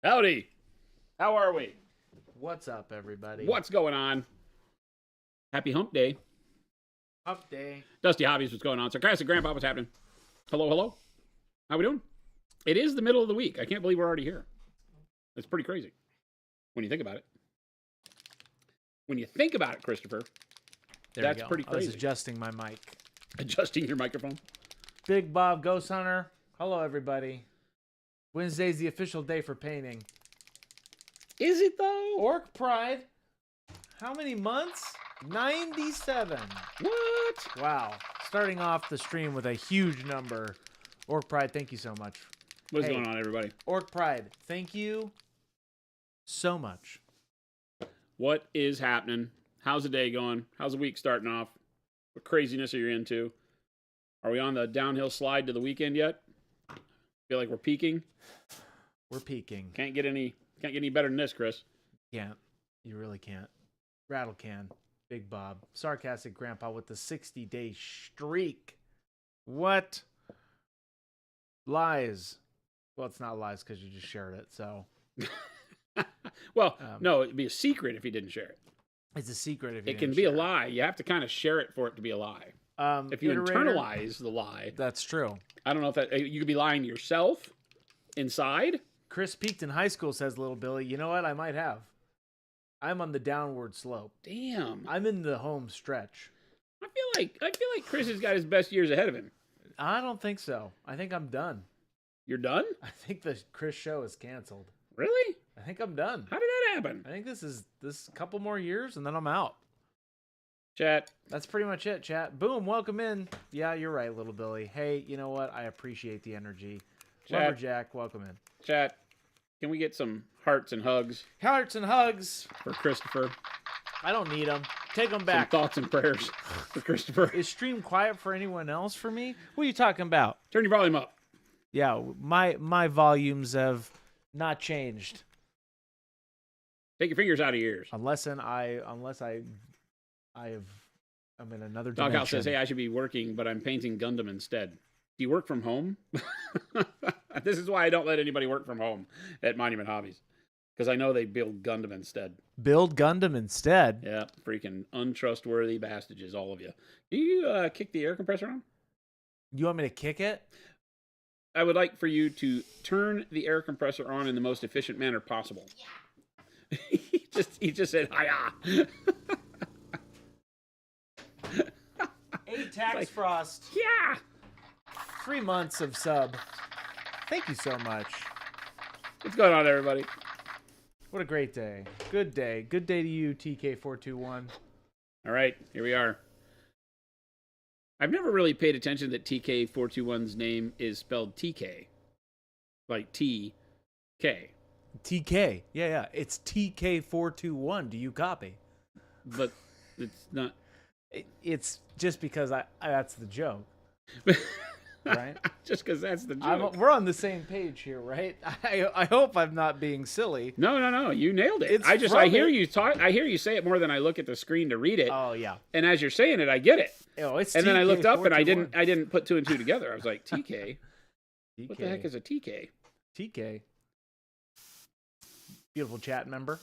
Howdy. How are we? What's up, everybody? What's going on? Happy hump day. Hump day? Dusty Hobbies, what's going on? Sarcastic Grandpa, what's happening? Hello, hello. How we doing? It is the middle of the week. I can't believe we're already here. It's pretty crazy when you think about it. When you think about it, Christopher, that's pretty crazy. I was adjusting my mic. Adjusting your microphone? Big Bob Ghost Hunter. Hello, everybody. Wednesday's the official day for painting. Is it, though? Orc Pride. How many months? 97. What? Wow. Starting off the stream with a huge number. Orc Pride, thank you so much. What's going on, everybody? Orc Pride, thank you so much. What is happening? How's the day going? How's the week starting off? What craziness are you into? Are we on the downhill slide to the weekend yet? Feel like we're peaking? We're peaking. Can't get any better than this, Chris. Can't. You really can't. Rattle can. Big Bob. Sarcastic Grandpa with the 60-day streak. What? Lies. Well, it's not lies because you just shared it, so. Well, no, it'd be a secret if you didn't share it. It's a secret if you It can be a lie. You have to kind of share it for it to be a lie. If you internalize the lie. That's true. I don't know if that, you could be lying to yourself inside. Chris peaked in high school, says Little Billy. You know what? I might have. I'm on the downward slope. Damn. I'm in the home stretch. I feel like Chris has got his best years ahead of him. I don't think so. I think I'm done. You're done? I think the Chris show is canceled. Really? I think I'm done. How did that happen? I think this couple more years and then I'm out. Chat. That's pretty much it, chat. Boom, welcome in. Yeah, you're right, Little Billy. Hey, you know what? I appreciate the energy. Chat. Lumberjack, welcome in. Chat. Can we get some hearts and hugs Hearts and hugs. for Christopher? I don't need them. Take them Some back. thoughts and prayers for Christopher. Is stream quiet for anyone else for me? What are you talking about? Turn your volume up. Yeah, my volumes have not changed. Take your fingers out of your ears. Unless I'm in another dimension. Doghouse says, hey, I should be working, but I'm painting Gundam instead. Do you work from home? This is why I don't let anybody work from home at Monument Hobbies. Because I know they build Gundam instead. Build Gundam instead? Yeah, freaking untrustworthy bastages, all of you. Do you kick the air compressor on? You want me to kick it? I would like for you to turn the air compressor on in the most efficient manner possible. Yeah. he just said, hiya. Hey, Tax Frost. Yeah. 3 months of sub. Thank you so much. What's going on, everybody? What a great day. Good day. Good day to you, TK421. All right, here we are. I've never really paid attention that TK421's name is spelled TK. Like T-K. TK. Yeah. It's TK421. Do you copy? But it's not. It's just because that's the joke. Right? Just because that's the joke. We're on the same page here, right? I hope I'm not being silly. No. You nailed it. It's I hear you talk. I hear you say it more than I look at the screen to read it. Oh yeah. And as you're saying it, I get it. Oh, it's and then I looked up and I 421. didn't put two and two together. I was like, TK. TK. What the heck is a TK? TK. Beautiful chat member.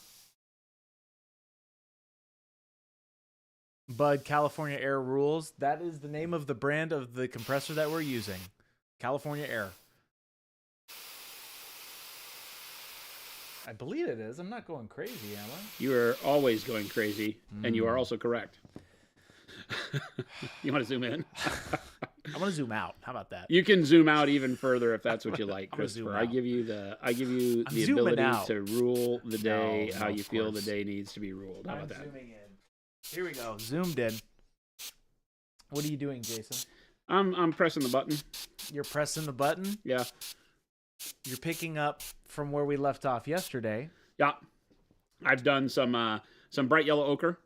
Bud California Air rules. That is the name of the brand of the compressor that we're using. California Air. I believe it is. I'm not going crazy, am I? You are always going crazy, and you are also correct. You want to zoom in? I want to zoom out. How about that? You can zoom out even further if that's what you like, I'm gonna zoom Christopher. out. I give you the zooming ability out. to rule the day No, how you of feel course. the day needs to be ruled. How about that? Zooming in. Here we go. Zoomed in. What are you doing, Jason? I'm pressing the button. You're pressing the button. Yeah. You're picking up from where we left off yesterday. Yeah. I've done some bright yellow ochre.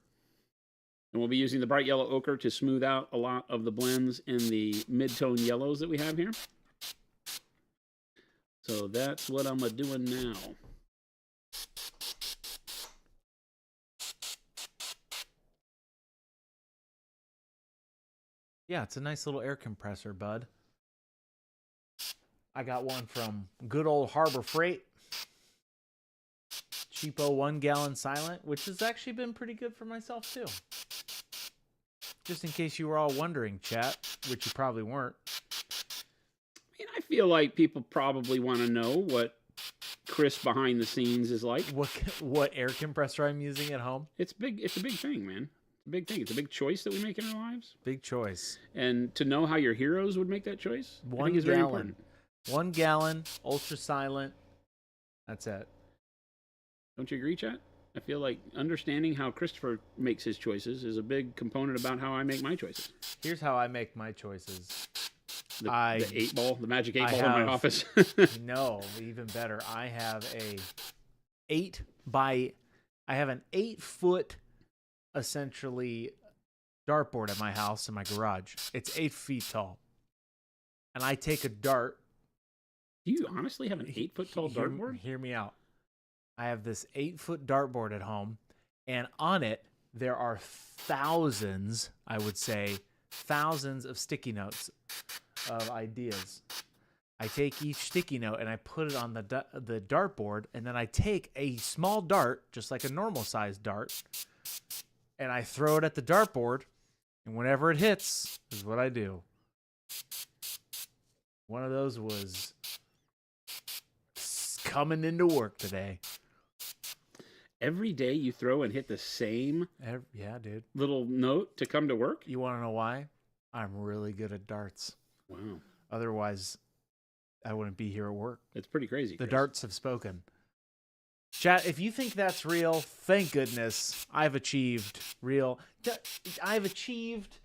And we'll be using the bright yellow ochre to smooth out a lot of the blends in the mid-tone yellows that we have here. So that's what I'm doing now. Yeah, it's a nice little air compressor, bud. I got one from good old Harbor Freight. cheapo 1 gallon silent, which has actually been pretty good for myself too. Just in case you were all wondering, chat, which you probably weren't. I mean, I feel like people probably want to know what Chris behind the scenes is like. What air compressor I'm using at home? It's big. It's a big thing, man. It's a big thing. It's a big choice that we make in our lives. Big choice. And to know how your heroes would make that choice, I think is very important. 1 gallon, ultra silent. That's it. Don't you agree, chat? I feel like understanding how Christopher makes his choices is a big component about how I make my choices. Here's how I make my choices. The 8-ball, the magic 8-ball in my office. No, even better. I have an 8-foot, essentially, dartboard at my house in my garage. It's 8 feet tall. And I take a dart. Do you honestly have an 8-foot tall dartboard? Hear me out. I have this 8-foot dartboard at home, and on it, there are thousands, I would say, thousands of sticky notes of ideas. I take each sticky note and I put it on the dartboard, and then I take a small dart, just like a normal sized dart, and I throw it at the dartboard, and whenever it hits is what I do. One of those was coming into work today. Every day you throw and hit the same yeah, dude. Little note to come to work? You want to know why? I'm really good at darts. Wow. Otherwise, I wouldn't be here at work. It's pretty crazy. The darts have spoken. Chat, if you think that's real, thank goodness I've achieved real. I've achieved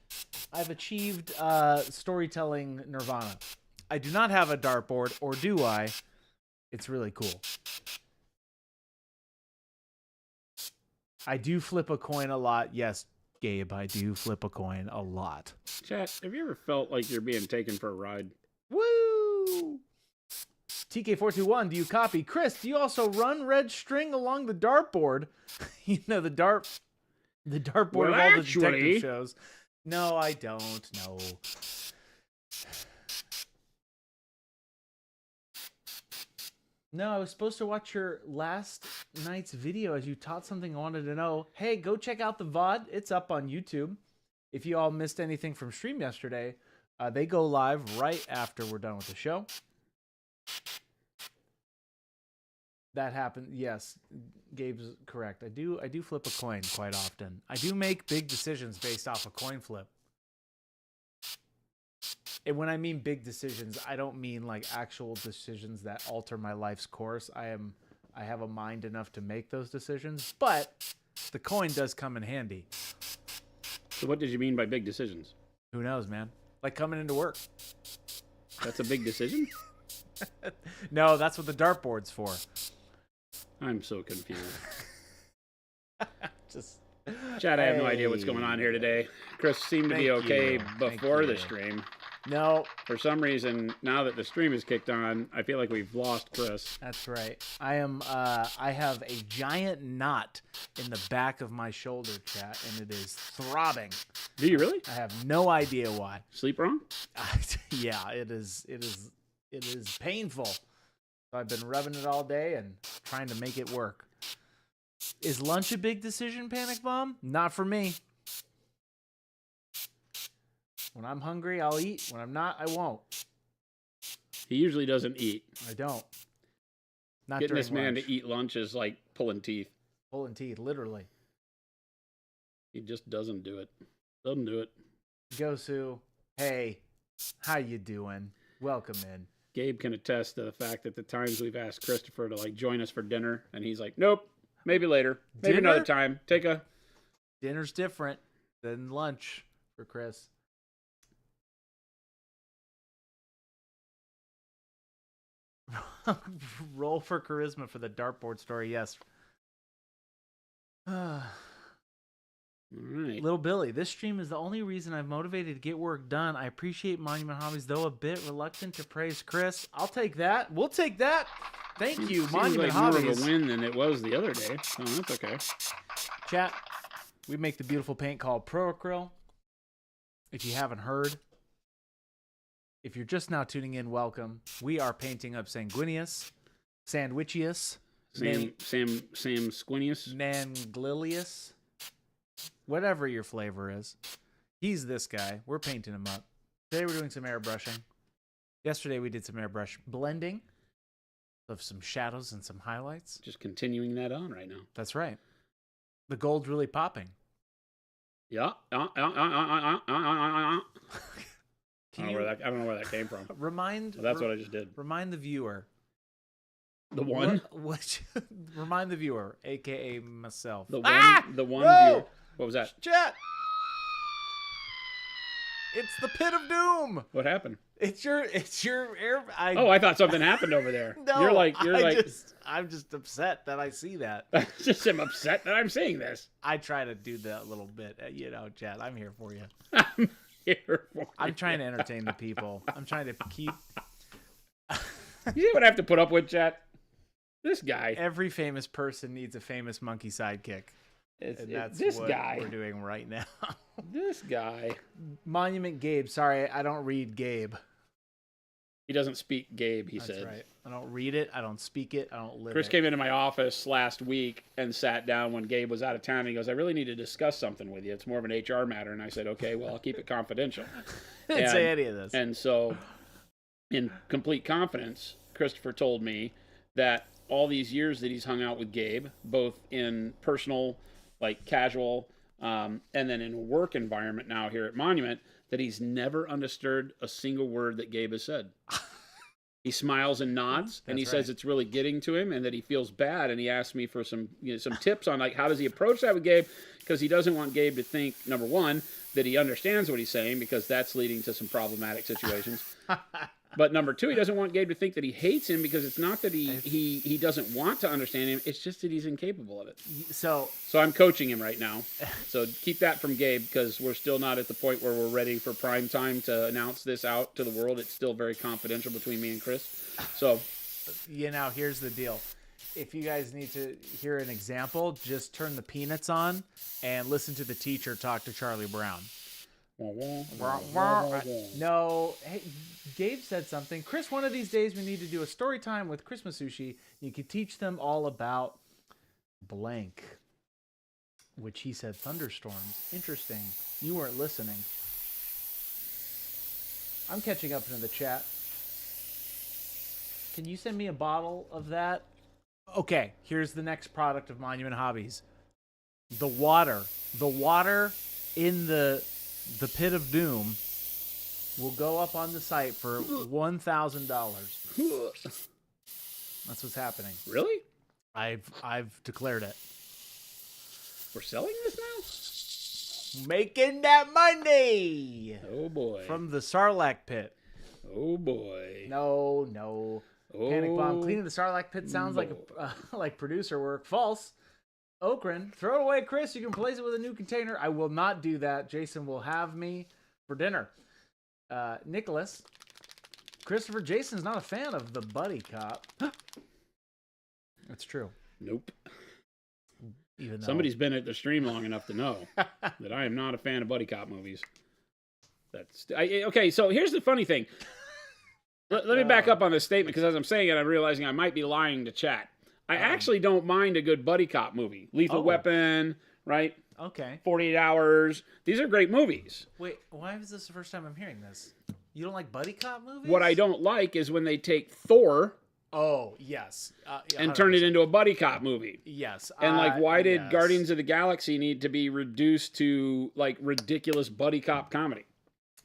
storytelling nirvana. I do not have a dartboard, or do I? It's really cool. I do flip a coin a lot. Yes, Gabe, I do flip a coin a lot. Chat, have you ever felt like you're being taken for a ride? Woo! TK421, do you copy? Chris, do you also run red string along the dartboard? You know, the dartboard of all the detective shows. No, I don't. No. No, I was supposed to watch your last night's video as you taught something I wanted to know. Hey, go check out the VOD. It's up on YouTube. If you all missed anything from stream yesterday, they go live right after we're done with the show. That happened. Yes, Gabe's correct. I do flip a coin quite often. I do make big decisions based off a coin flip. And when I mean big decisions, I don't mean like actual decisions that alter my life's course. I have a mind enough to make those decisions, but the coin does come in handy. So what did you mean by big decisions? Who knows, man? Like coming into work. That's a big decision? No, that's what the dartboard's for. I'm so confused. Just Chad, I have no idea what's going on here today. Chris seemed to be okay before the stream. No. For some reason, now that the stream is kicked on, I feel like we've lost Chris. That's right. I have a giant knot in the back of my shoulder, chat, and it is throbbing. Do you really? I have no idea why. Sleep wrong? Yeah, it is painful. So I've been rubbing it all day and trying to make it work. Is lunch a big decision, Panic Bomb? Not for me. When I'm hungry, I'll eat. When I'm not, I won't. He usually doesn't eat. I don't. Not Getting this man lunch. to eat lunch is like pulling teeth. Pulling teeth, literally. He just doesn't do it. Doesn't do it. Gosu, hey, how you doing? Welcome in. Gabe can attest to the fact that the times we've asked Christopher to like join us for dinner, and he's like, nope, maybe later. Maybe Dinner? another time. Dinner's different than lunch for Chris. Roll for charisma for the dartboard story, yes. All right. Little Billy, this stream is the only reason I'm motivated to get work done. I appreciate Monument Hobbies, though a bit reluctant to praise Chris. I'll take that. We'll take that. Thank you, Seems Monument like Hobbies. more of a win than it was the other day, so that's okay. Chat, we make the beautiful paint called Pro Acryl. If you haven't heard, if you're just now tuning in, welcome. We are painting up Sanguinius, Sandwichius, Sam Squinius. Nanglilius, whatever your flavor is. He's this guy. We're painting him up. Today we're doing some airbrushing. Yesterday we did some airbrush blending of some shadows and some highlights. Just continuing that on right now. That's right. The gold's really popping. Yeah. I don't know where that came from. That's what I just did. Remind the viewer. The one? Remind the viewer, aka myself. The one viewer. What was that? Chat. It's the pit of doom. What happened? It's your air. I thought something happened over there. No, I'm just upset that I see that. I'm upset that I'm seeing this. I try to do that a little bit, Chad. I'm here for you. I'm trying to entertain the people. I'm trying to keep. You see what I have to put up with, chat? This guy. Every famous person needs a famous monkey sidekick. That's this what guy we're doing right now. This guy. Monument Gabe. Sorry, I don't read Gabe. He doesn't speak Gabe, he said. That's right. I don't read it. I don't speak it. I don't live Chris it. came into my office last week and sat down when Gabe was out of town. He goes, I really need to discuss something with you. It's more of an HR matter. And I said, okay, well, I'll keep it confidential. Didn't say any of this. And so, in complete confidence, Christopher told me that all these years that he's hung out with Gabe, both in personal, like casual, and then in a work environment now here at Monument, that he's never understood a single word that Gabe has said. He smiles and nods, and he says it's really getting to him, and that he feels bad. And he asked me for some tips on like how does he approach that with Gabe, because he doesn't want Gabe to think, number one, that he understands what he's saying, because that's leading to some problematic situations. But number two, he doesn't want Gabe to think that he hates him, because it's not that he doesn't want to understand him. It's just that he's incapable of it. So I'm coaching him right now. So keep that from Gabe, because we're still not at the point where we're ready for prime time to announce this out to the world. It's still very confidential between me and Chris. So, here's the deal. If you guys need to hear an example, just turn the Peanuts on and listen to the teacher talk to Charlie Brown. No, hey, Gabe said something. Chris, one of these days we need to do a story time with Christmas Sushi. You could teach them all about blank, which he said thunderstorms. Interesting. You weren't listening. I'm catching up into the chat. Can you send me a bottle of that? Okay, here's the next product of Monument Hobbies. The water. The water in the pit of doom will go up on the site for $1,000. That's what's happening. Really? I've declared it. We're selling this now? Making that money. Oh boy. From the Sarlacc pit. Oh boy. No. Oh, Panic bomb. Cleaning the Sarlacc pit sounds like like producer work. False. Okran, throw it away, Chris. You can place it with a new container. I will not do that. Jason will have me for dinner. Nicholas, Christopher, Jason's not a fan of the buddy cop. That's true. Nope. Even though somebody's been at the stream long enough to know that I am not a fan of buddy cop movies. Okay, so here's the funny thing. Let me back up on this statement, because as I'm saying it, I'm realizing I might be lying to chat. I actually don't mind a good buddy cop movie. Lethal Weapon, right? Okay. 48 Hours. These are great movies. Wait, why is this the first time I'm hearing this? You don't like buddy cop movies? What I don't like is when they take Thor... Oh, yes. And turn it into a buddy cop movie. Yes. And why did Guardians of the Galaxy need to be reduced to ridiculous buddy cop comedy?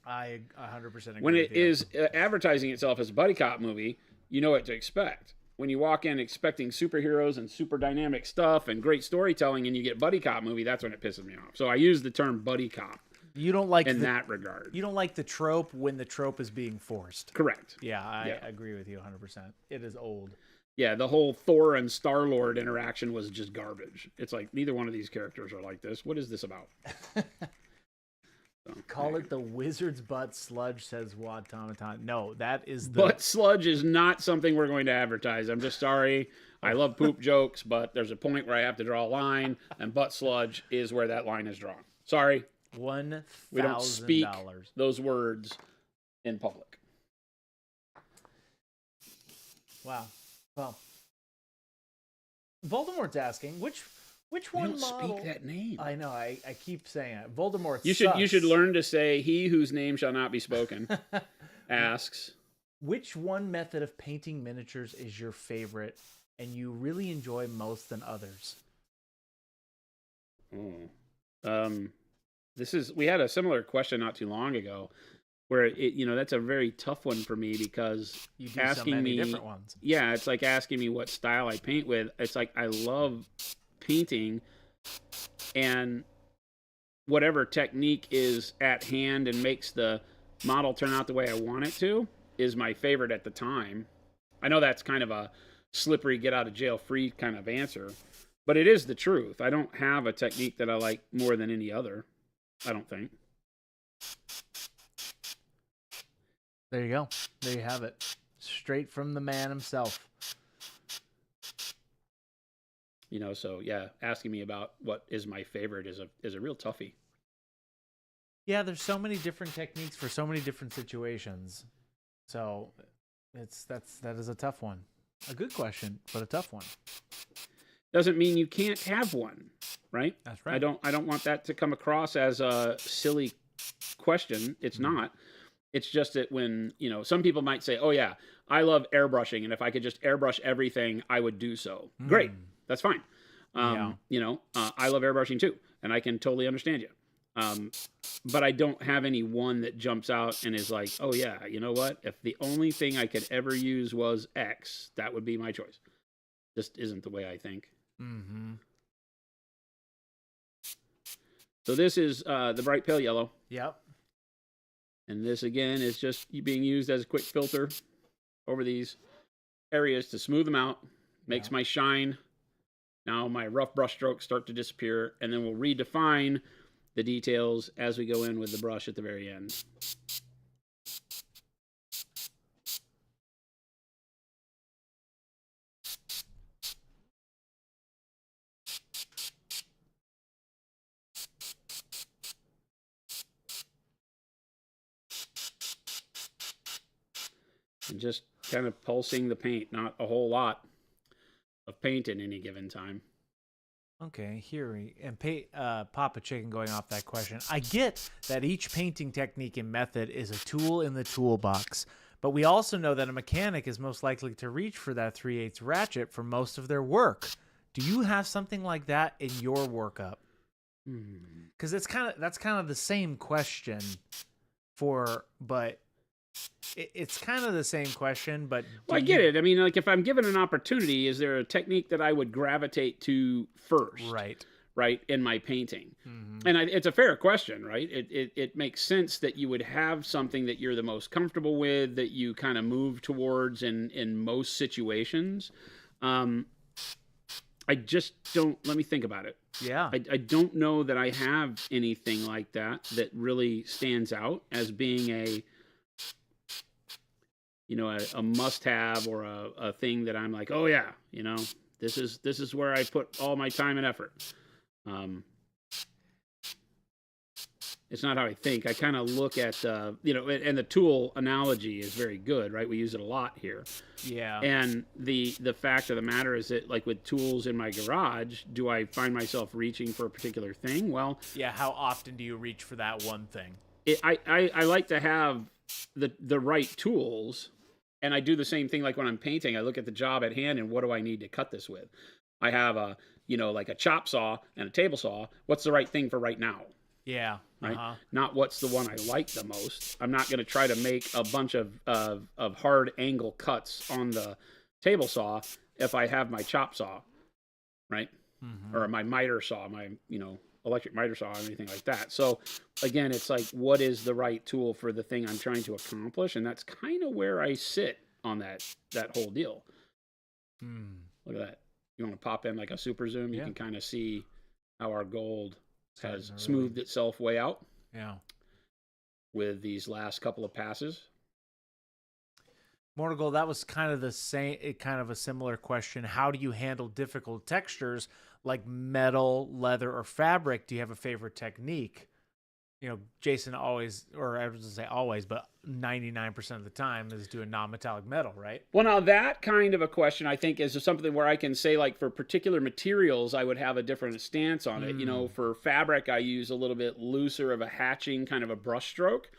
I 100% agree. When it is advertising itself as a buddy cop movie, you know what to expect. When you walk in expecting superheroes and super dynamic stuff and great storytelling, and you get buddy cop movie, that's when it pisses me off. So I use the term buddy cop. You don't like that regard. You don't like the trope when the trope is being forced. Correct. Yeah, I agree with you 100%. It is old. Yeah, the whole Thor and Star-Lord interaction was just garbage. It's like, neither one of these characters are like this. What is this about? Call it the wizard's butt sludge, says Wadtomaton. No, that is the... Butt sludge is not something we're going to advertise. I'm just sorry. I love poop jokes, but there's a point where I have to draw a line, and butt sludge is where that line is drawn. Sorry. $1,000. We don't speak those words in public. Wow. Well, Voldemort's asking which We one don't model. speak that name. I know. I keep saying it. Voldemort. You should learn to say he whose name shall not be spoken asks. Which one method of painting miniatures is your favorite and you really enjoy most than others? We had a similar question not too long ago where that's a very tough one for me because You do asking so many me different ones. Yeah, it's like asking me what style I paint with. It's like I love painting, and whatever technique is at hand and makes the model turn out the way I want it to is my favorite at the time. I know that's kind of a slippery get out of jail free kind of answer, but it is the truth. I don't have a technique that I like more than any other, I don't think. There you go. There you have it. Straight from the man himself. So yeah, asking me about what is my favorite is a real toughie. Yeah, there's so many different techniques for so many different situations. So that is a tough one. A good question, but a tough one. Doesn't mean you can't have one, right? That's right. I don't want that to come across as a silly question. It's not. It's just that when, some people might say, oh yeah, I love airbrushing, and if I could just airbrush everything, I would do so. Great. That's fine. I love airbrushing too, and I can totally understand you. But I don't have any one that jumps out and is like, oh yeah, you know what? If the only thing I could ever use was X, that would be my choice. Just isn't the way I think. Mm-hmm. So this is the bright pale yellow. Yep. And this, again, is just being used as a quick filter over these areas to smooth them out. Makes my shine. Now my rough brush strokes start to disappear, and then we'll redefine the details as we go in with the brush at the very end. And just kind of pulsing the paint, not a whole lot of paint at any given time. Okay, Papa Chicken going off that question. I get that each painting technique and method is a tool in the toolbox, but we also know that a mechanic is most likely to reach for that 3/8 ratchet for most of their work. Do you have something like that in your workup? Because that's kind of the same question it's kind of the same question, but... Well, I get it. I mean, like, if I'm given an opportunity, is there a technique that I would gravitate to first? Right, in my painting? Mm-hmm. And it's a fair question, right? It makes sense that you would have something that you're the most comfortable with, that you kind of move towards in most situations. I just don't... Let me think about it. Yeah. I don't know that I have anything like that really stands out as being a must-have or a thing that I'm like, oh yeah, this is where I put all my time and effort. It's not how I think. I kind of look at, and the tool analogy is very good, right? We use it a lot here. Yeah. And the fact of the matter is that, like, with tools in my garage, do I find myself reaching for a particular thing? Well, yeah. How often do you reach for that one thing? I like to have the right tools. And I do the same thing like when I'm painting. I look at the job at hand and what do I need to cut this with? I have like a chop saw and a table saw. What's the right thing for right now? Yeah. Right? Not what's the one I like the most. I'm not going to try to make a bunch of hard angle cuts on the table saw if I have my chop saw, right? Mm-hmm. Or my miter saw, my, electric miter saw, or anything like that. So again, it's like, what is the right tool for the thing I'm trying to accomplish? And that's kind of where I sit on that whole deal. Look at that. You want to pop in like a super zoom? You can kind of see how our gold has smoothed itself way out. Yeah. With these last couple of passes. Mortal Gold, that was kind of a similar question. How do you handle difficult textures like metal, leather, or fabric? Do you have a favorite technique? Jason always, or I was going to say always, but 99% of the time is doing non-metallic metal, right? Well, now that kind of a question, I think, is something where I can say, like, for particular materials, I would have a different stance on it. For fabric, I use a little bit looser of a hatching kind of a brush stroke,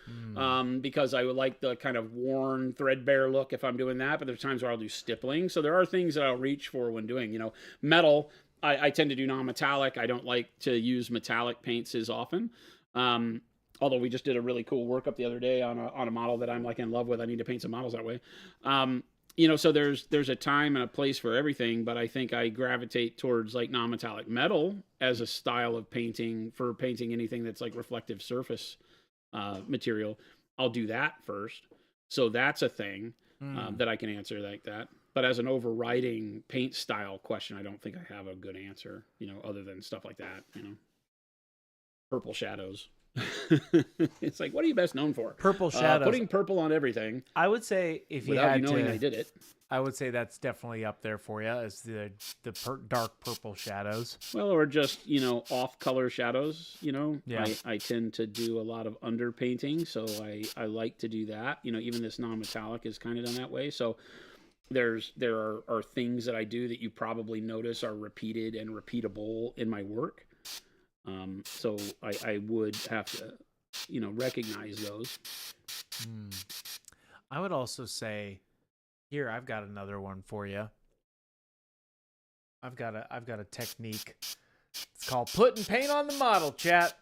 because I would like the kind of worn, threadbare look if I'm doing that. But there's times where I'll do stippling. So there are things that I'll reach for when doing, metal. I tend to do non-metallic. I don't like to use metallic paints as often. Although we just did a really cool workup the other day on a model that I'm like in love with. I need to paint some models that way. So there's a time and a place for everything, but I think I gravitate towards like non-metallic metal as a style of painting for painting anything that's like reflective surface material. I'll do that first. So that's a thing that I can answer like that. But as an overriding paint style question, I don't think I have a good answer, other than stuff like that, Purple shadows. It's like, what are you best known for? Purple shadows. Putting purple on everything. I would say if you without had you knowing to, I did it. I would say that's definitely up there for you as the dark purple shadows. Well, or just, off color shadows, Yeah. I tend to do a lot of underpainting. So I like to do that. Even this non-metallic is kind of done that way. So there are things that I do that you probably notice are repeated and repeatable in my work. So I would have to, recognize those. I would also say, here, I've got another one for you. I've got a technique. It's called putting paint on the model, chat.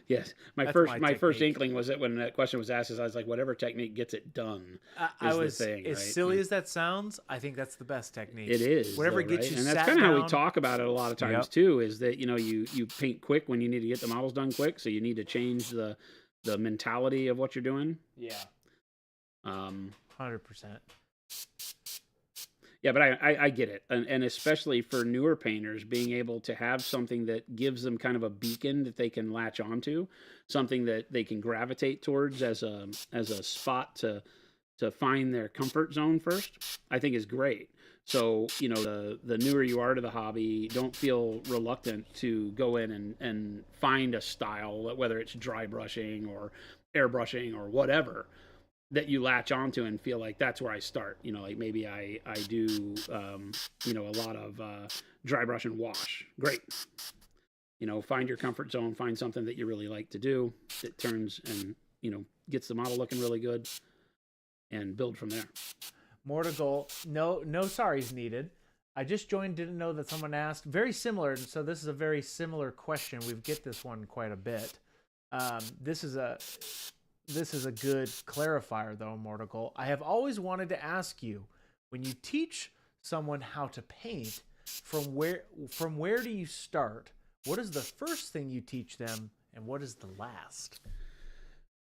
Yes, my first inkling was that when that question was asked, is I was like, whatever technique gets it done. The thing, as right? silly as that sounds, I think that's the best technique. It is whatever though, gets right? you. And sat that's kind of how we down. talk about it a lot of times too. Is that you paint quick when you need to get the models done quick, so you need to change the mentality of what you're doing. Yeah. 100%. Yeah, but I get it. And especially for newer painters, being able to have something that gives them kind of a beacon that they can latch onto, something that they can gravitate towards as a spot to find their comfort zone first, I think is great. So, the newer you are to the hobby, don't feel reluctant to go in and find a style, whether it's dry brushing or airbrushing or whatever, that you latch onto and feel like that's where I start. Like maybe I do, a lot of dry brush and wash. Great. Find your comfort zone, find something that you really like to do that turns and, gets the model looking really good and build from there. More to goal. No sorries needed. I just joined, didn't know that someone asked. Very similar. So this is a very similar question. We get this one quite a bit. This is a good clarifier, though, Mortical. I have always wanted to ask you, when you teach someone how to paint, from where do you start? What is the first thing you teach them, and what is the last?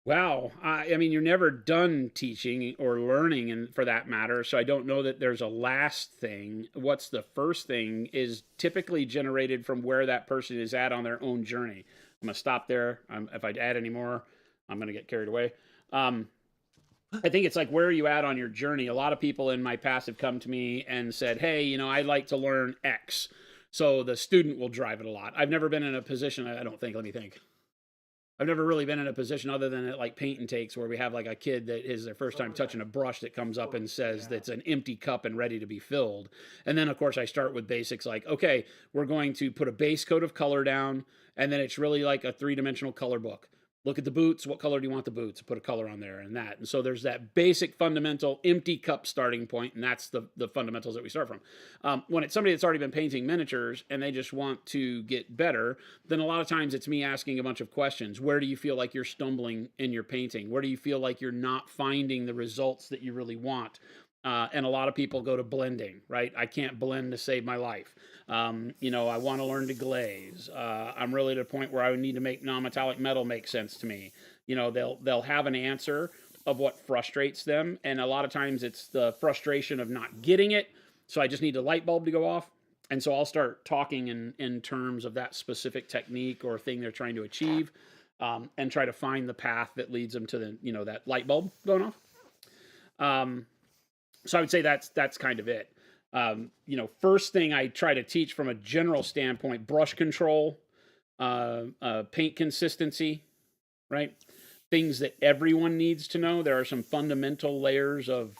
Wow. You're never done teaching or learning, and for that matter, so I don't know that there's a last thing. What's the first thing is typically generated from where that person is at on their own journey. I'm going to stop there. If I add any more, I'm going to get carried away. I think it's like, where are you at on your journey? A lot of people in my past have come to me and said, hey, I'd like to learn X. So the student will drive it a lot. I've never been in a position, I don't think, let me think. I've never really been in a position other than at like paint and takes where we have like a kid that is their first time touching a brush that comes up and says that's an empty cup and ready to be filled. And then of course I start with basics like, okay, we're going to put a base coat of color down, and then it's really like a 3-dimensional color book. Look at the boots. What color do you want the boots? Put a color on there and that. And so there's that basic fundamental empty cup starting point, and that's the fundamentals that we start from. When it's somebody that's already been painting miniatures and they just want to get better, then a lot of times it's me asking a bunch of questions. Where do you feel like you're stumbling in your painting? Where do you feel like you're not finding the results that you really want? And a lot of people go to blending, right? I can't blend to save my life. I want to learn to glaze. I'm really at a point where I would need to make non-metallic metal make sense to me. They'll have an answer of what frustrates them. And a lot of times it's the frustration of not getting it. So I just need a light bulb to go off. And so I'll start talking in terms of that specific technique or thing they're trying to achieve, and try to find the path that leads them to that light bulb going off. So I would say that's kind of it. First thing I try to teach from a general standpoint, brush control, paint consistency, right? Things that everyone needs to know. There are some fundamental layers of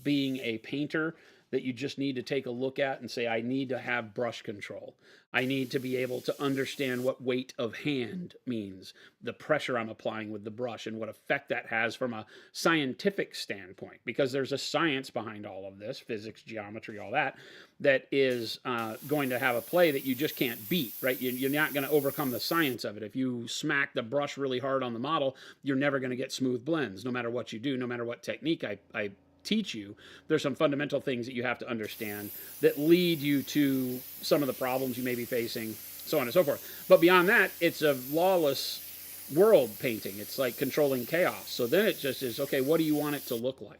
being a painter that you just need to take a look at and say, I need to have brush control. I need to be able to understand what weight of hand means, the pressure I'm applying with the brush, and what effect that has from a scientific standpoint, because there's a science behind all of this, physics, geometry, all that, that is going to have a play that you just can't beat, right? You're not going to overcome the science of it. If you smack the brush really hard on the model, you're never going to get smooth blends, no matter what you do, no matter what technique I teach you. There's some fundamental things that you have to understand that lead you to some of the problems you may be facing, so on and so forth. But beyond that, it's a lawless world painting. It's like controlling chaos. So then it just is, okay, what do you want it to look like?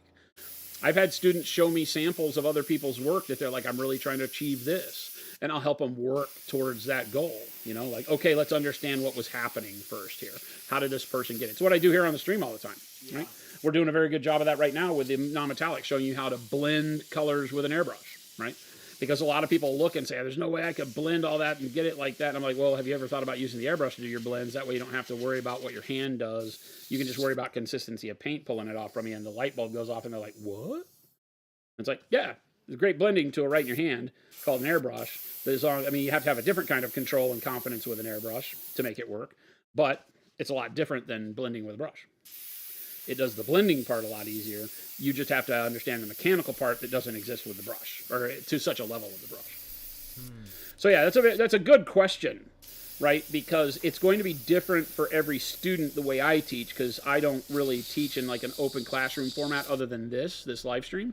I've had students show me samples of other people's work that they're like, I'm really trying to achieve this. And I'll help them work towards that goal. You know, like, okay, let's understand what was happening first here. How did this person get it? It's what I do here on the stream all the time, right? We're doing a very good job of that right now with the non-metallic, showing you how to blend colors with an airbrush, right? Because a lot of people look and say, there's no way I could blend all that and get it like that. And I'm like, well, have you ever thought about using the airbrush to do your blends? That way you don't have to worry about what your hand does. You can just worry about consistency of paint pulling it off from you, and the light bulb goes off and they're like, what? It's like, yeah, there's a great blending tool right in your hand called an airbrush. I mean, you have to have a different kind of control and confidence with an airbrush to make it work, but it's a lot different than blending with a brush. It does the blending part a lot easier. You just have to understand the mechanical part that doesn't exist with the brush, or to such a level with the brush. So yeah, that's a good question, right? Because it's going to be different for every student the way I teach, because I don't really teach in like an open classroom format other than this live stream.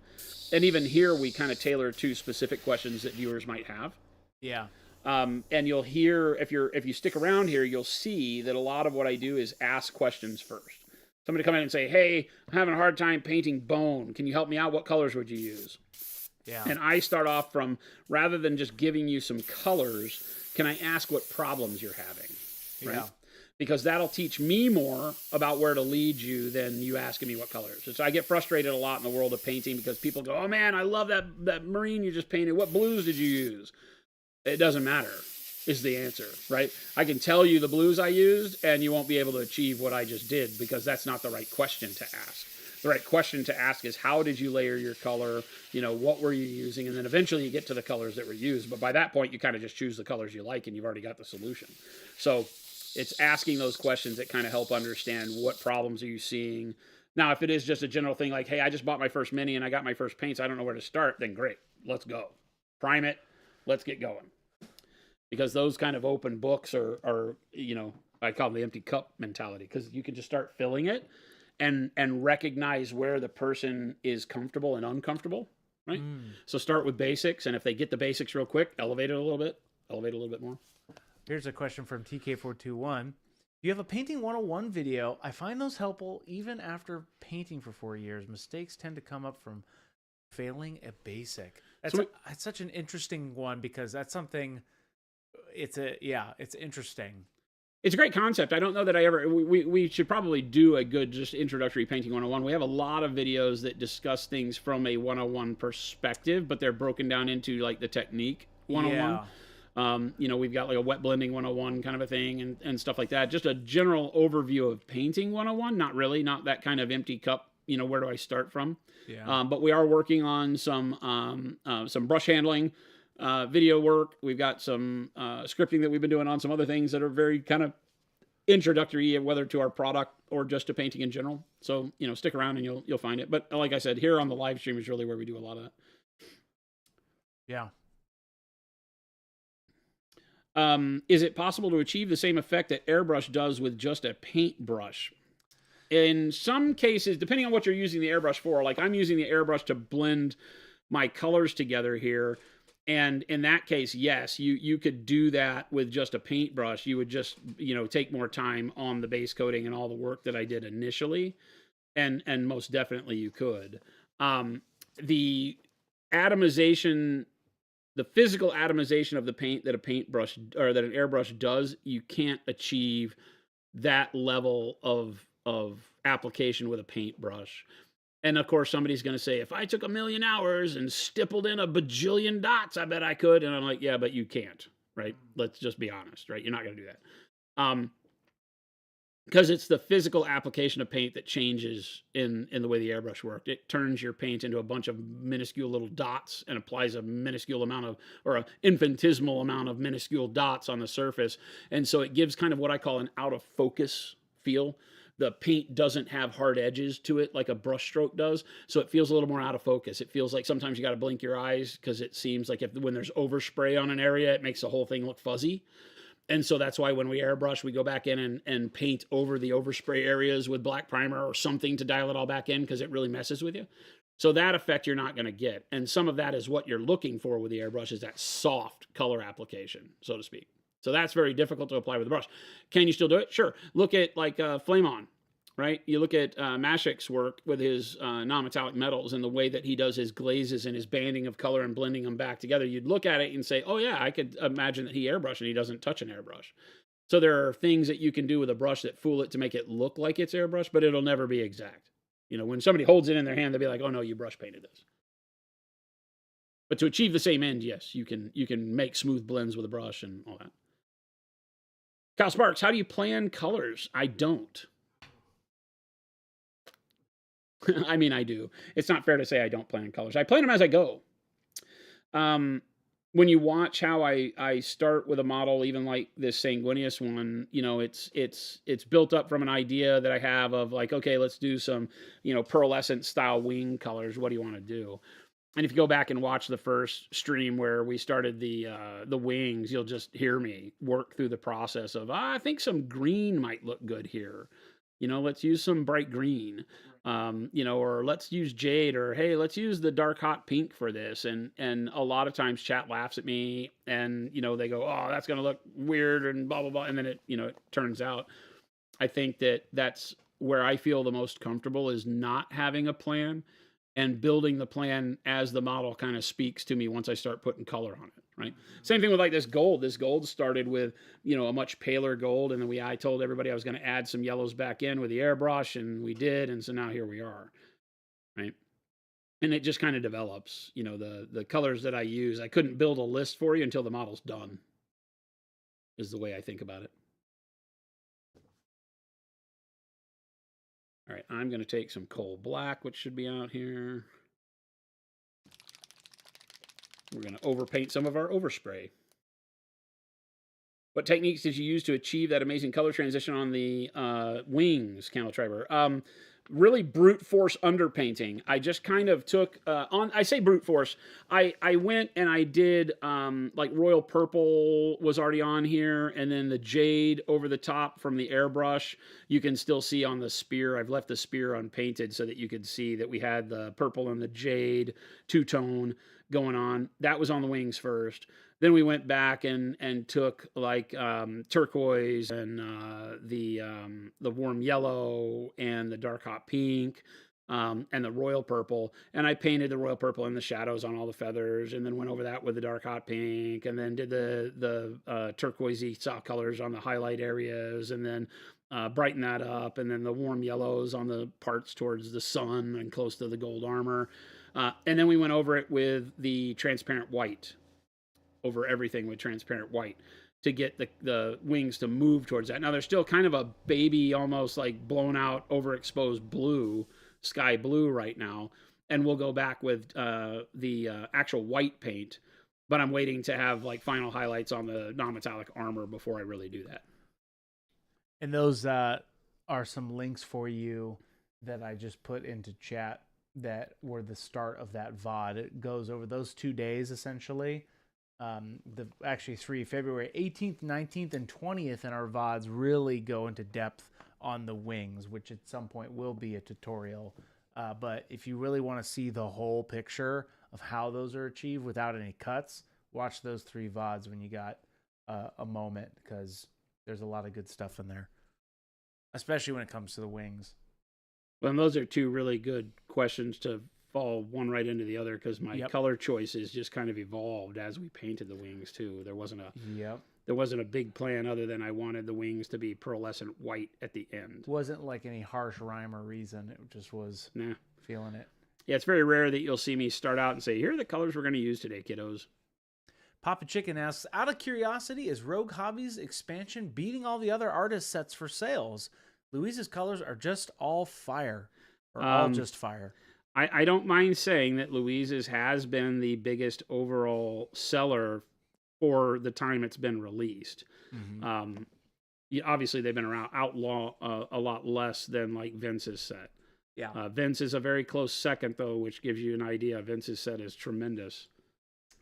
And even here, we kind of tailor to specific questions that viewers might have. Yeah. And you'll hear, if you stick around here, you'll see that a lot of what I do is ask questions first. Somebody come in and say, hey, I'm having a hard time painting bone. Can you help me out? What colors would you use? Yeah. And I start off from, rather than just giving you some colors, can I ask what problems you're having? Right? Yeah. Because that'll teach me more about where to lead you than you asking me what colors. So I get frustrated a lot in the world of painting because people go, oh man, I love that marine you just painted. What blues did you use? It doesn't matter, is the answer, right? I can tell you the blues I used, and you won't be able to achieve what I just did, because that's not the right question to ask. The right question to ask is, how did you layer your color? You know, what were you using? And then eventually you get to the colors that were used. But by that point, you kind of just choose the colors you like, and you've already got the solution. So it's asking those questions that kind of help understand what problems are you seeing. Now, if it is just a general thing like, hey, I just bought my first Mini and I got my first paints, I don't know where to start, then great, let's go. Prime it, let's get going. Because those kind of open books are, you know, I call them the empty cup mentality, because you can just start filling it and recognize where the person is comfortable and uncomfortable, right? So start with basics, and if they get the basics real quick, elevate it a little bit more. Here's a question from TK421. You have a Painting 101 video. I find those helpful even after painting for 4 years. Mistakes tend to come up from failing a basic. That's such an interesting one, because that's something... It's interesting. It's a great concept. I don't know that we should probably do a good just introductory painting 101. We have a lot of videos that discuss things from a 101 perspective, but they're broken down into like the technique 101. Yeah. You know, we've got like a wet blending 101 kind of a thing and stuff like that. Just a general overview of painting 101. Not that kind of empty cup, you know, where do I start from? Yeah. But we are working on some brush handling, video work. We've got some scripting that we've been doing on some other things that are very kind of introductory, whether to our product or just to painting in general. So, you know, stick around and you'll find it. But like I said, here on the live stream is really where we do a lot of that. Yeah. Is it possible to achieve the same effect that airbrush does with just a paintbrush? In some cases, depending on what you're using the airbrush for, like I'm using the airbrush to blend my colors together here. And in that case, yes, you could do that with just a paintbrush. You would just, you know, take more time on the base coating and all the work that I did initially. And most definitely you could. The atomization, the physical atomization of the paint that a paintbrush or that an airbrush does, you can't achieve that level of application with a paintbrush. And of course, somebody's going to say, if I took 1,000,000 hours and stippled in a bajillion dots, I bet I could. And I'm like, yeah, but you can't, right? Let's just be honest, right? You're not going to do that. Because it's the physical application of paint that changes in the way the airbrush worked. It turns your paint into a bunch of minuscule little dots and applies a minuscule amount of, or an infinitesimal amount of minuscule dots on the surface. And so it gives kind of what I call an out of focus feel. The paint doesn't have hard edges to it like a brush stroke does, so it feels a little more out of focus. It feels like sometimes you got to blink your eyes because it seems like when there's overspray on an area, it makes the whole thing look fuzzy. And so that's why when we airbrush, we go back in and paint over the overspray areas with black primer or something to dial it all back in, because it really messes with you. So that effect you're not going to get. And some of that is what you're looking for with the airbrush, is that soft color application, so to speak. So that's very difficult to apply with the brush. Can you still do it? Sure. Look at like Flame On, right? You look at Mashik's work with his non-metallic metals and the way that he does his glazes and his banding of color and blending them back together. You'd look at it and say, oh yeah, I could imagine that he airbrushed and he doesn't touch an airbrush. So there are things that you can do with a brush that fool it to make it look like it's airbrush, but it'll never be exact. You know, when somebody holds it in their hand, they'll be like, oh no, you brush painted this. But to achieve the same end, yes, you can make smooth blends with a brush and all that. Kyle Sparks, how do you plan colors? I don't. I mean, I do. It's not fair to say I don't plan colors. I plan them as I go. When you watch how I start with a model, even like this Sanguinius one, you know, it's built up from an idea that I have of like, okay, let's do some, you know, pearlescent style wing colors. What do you want to do? And if you go back and watch the first stream where we started the wings, you'll just hear me work through the process of, I think some green might look good here. You know, let's use some bright green, you know, or let's use jade, or, hey, let's use the dark hot pink for this. And a lot of times chat laughs at me and, you know, they go, oh, that's going to look weird and blah, blah, blah. And then it, you know, it turns out, I think that that's where I feel the most comfortable, is not having a plan and building the plan as the model kind of speaks to me once I start putting color on it, right? Same thing with like this gold. This gold started with, you know, a much paler gold, and then I told everybody I was going to add some yellows back in with the airbrush, and we did, and so now here we are, right? And it just kind of develops, you know, the colors that I use. I couldn't build a list for you until the model's done, is the way I think about it. All right, I'm going to take some coal black, which should be out here. We're going to overpaint some of our overspray. What techniques did you use to achieve that amazing color transition on the wings, Candle Triber? Really brute force underpainting. I just kind of took I say brute force. I went and I did like royal purple was already on here, and then the jade over the top from the airbrush. You can still see on the spear. I've left the spear unpainted so that you could see that we had the purple and the jade two-tone going on. That was on the wings first. Then we went back and took like turquoise and the warm yellow and the dark hot pink and the royal purple. And I painted the royal purple in the shadows on all the feathers, and then went over that with the dark hot pink, and then did the turquoisey soft colors on the highlight areas, and then brighten that up, and then the warm yellows on the parts towards the sun and close to the gold armor. And then we went over it with the transparent white, over everything with transparent white, to get the wings to move towards that. Now, they're still kind of a baby, almost like blown out, overexposed blue, sky blue right now. And we'll go back with the actual white paint. But I'm waiting to have like final highlights on the non-metallic armor before I really do that. And those are some links for you that I just put into chat that were the start of that VOD. It goes over those 2 days, essentially. Actually 3, February 18th, 19th, and 20th in our VODs really go into depth on the wings, which at some point will be a tutorial. But if you really want to see the whole picture of how those are achieved without any cuts, watch those 3 VODs when you got a moment, because there's a lot of good stuff in there, especially when it comes to the wings. Well, and those are 2 really good questions to fall one right into the other, because my color choices just kind of evolved as we painted the wings too. There wasn't a big plan other than I wanted the wings to be pearlescent white at the end. Wasn't like any harsh rhyme or reason. It just was feeling it. Yeah, it's very rare that you'll see me start out and say, here are the colors we're going to use today, kiddos. Papa Chicken asks, out of curiosity, is Rogue Hobbies expansion beating all the other artist sets for sales? Louise's colors are just all fire. Or all just fire. I don't mind saying that Louise's has been the biggest overall seller for the time it's been released. Mm-hmm. Obviously, they've been around outlaw a lot less than like Vince's set. Yeah. Vince is a very close second, though, which gives you an idea. Vince's set is tremendous.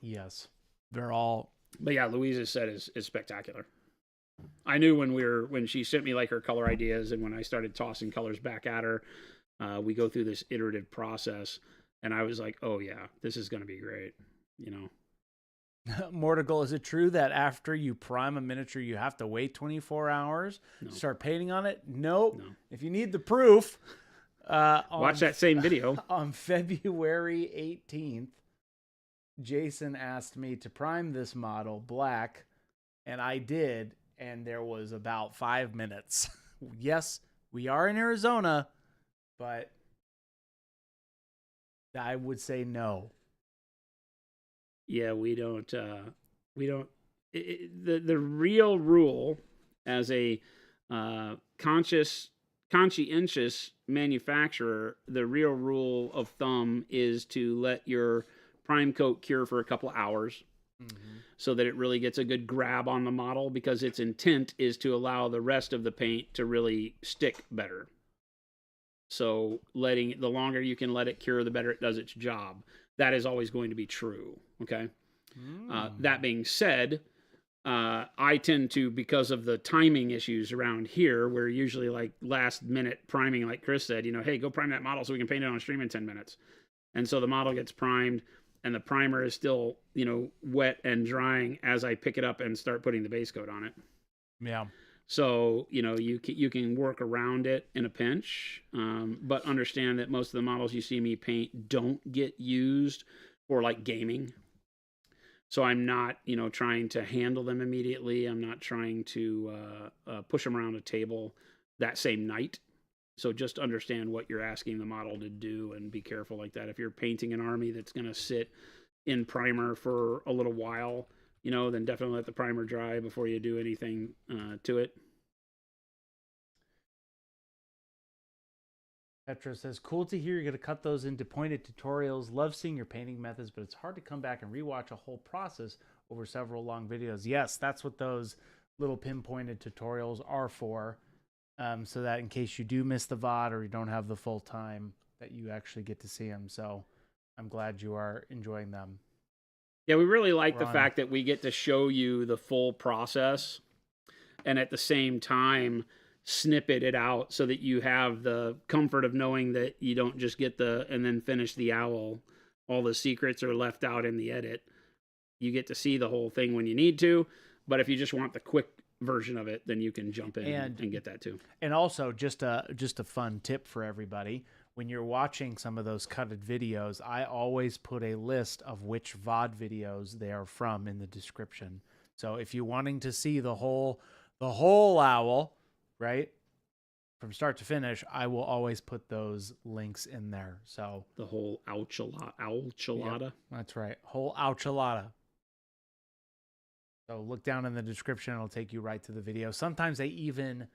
Yes. They're all. But yeah, Louise's set is spectacular. I knew when she sent me like her color ideas, and when I started tossing colors back at her, we go through this iterative process, and I was like, oh yeah, this is going to be great. You know. Mortigal, is it true that after you prime a miniature, you have to wait 24 hours to start painting on it? Nope. No. If you need the proof, watch that same video. On February 18th, Jason asked me to prime this model black, and I did, and there was about 5 minutes. Yes, we are in Arizona, but I would say no. Yeah, we don't. The real rule as a conscientious manufacturer, the real rule of thumb is to let your prime coat cure for a couple hours, so that it really gets a good grab on the model, because its intent is to allow the rest of the paint to really stick better. So the longer you can let it cure, the better it does its job. That is always going to be true. Okay. That being said, I tend to, because of the timing issues around here, where usually like last minute priming, like Chris said, hey, go prime that model so we can paint it on stream in 10 minutes. And so the model gets primed, and the primer is still, wet and drying as I pick it up and start putting the base coat on it. Yeah. So, you can work around it in a pinch, but understand that most of the models you see me paint don't get used for like gaming. So I'm not, trying to handle them immediately. I'm not trying to push them around a table that same night. So just understand what you're asking the model to do and be careful like that. If you're painting an army that's going to sit in primer for a little while, then definitely let the primer dry before you do anything to it. Petra says, cool to hear you're going to cut those into pointed tutorials. Love seeing your painting methods, but it's hard to come back and rewatch a whole process over several long videos. Yes, that's what those little pinpointed tutorials are for, so that in case you do miss the VOD or you don't have the full time, that you actually get to see them. So I'm glad you are enjoying them. Yeah, we really like the fact that we get to show you the full process, and at the same time snippet it out so that you have the comfort of knowing that you don't just get and then finish the owl. All the secrets are left out in the edit. You get to see the whole thing when you need to, but if you just want the quick version of it, then you can jump in and get that too. And also just a fun tip for everybody. When you're watching some of those cutted videos, I always put a list of which VOD videos they are from in the description. So if you're wanting to see the whole owl, right, from start to finish, I will always put those links in there. So the whole owlchilada. Yep, that's right, whole owlchilada. So look down in the description; it'll take you right to the video. Sometimes they even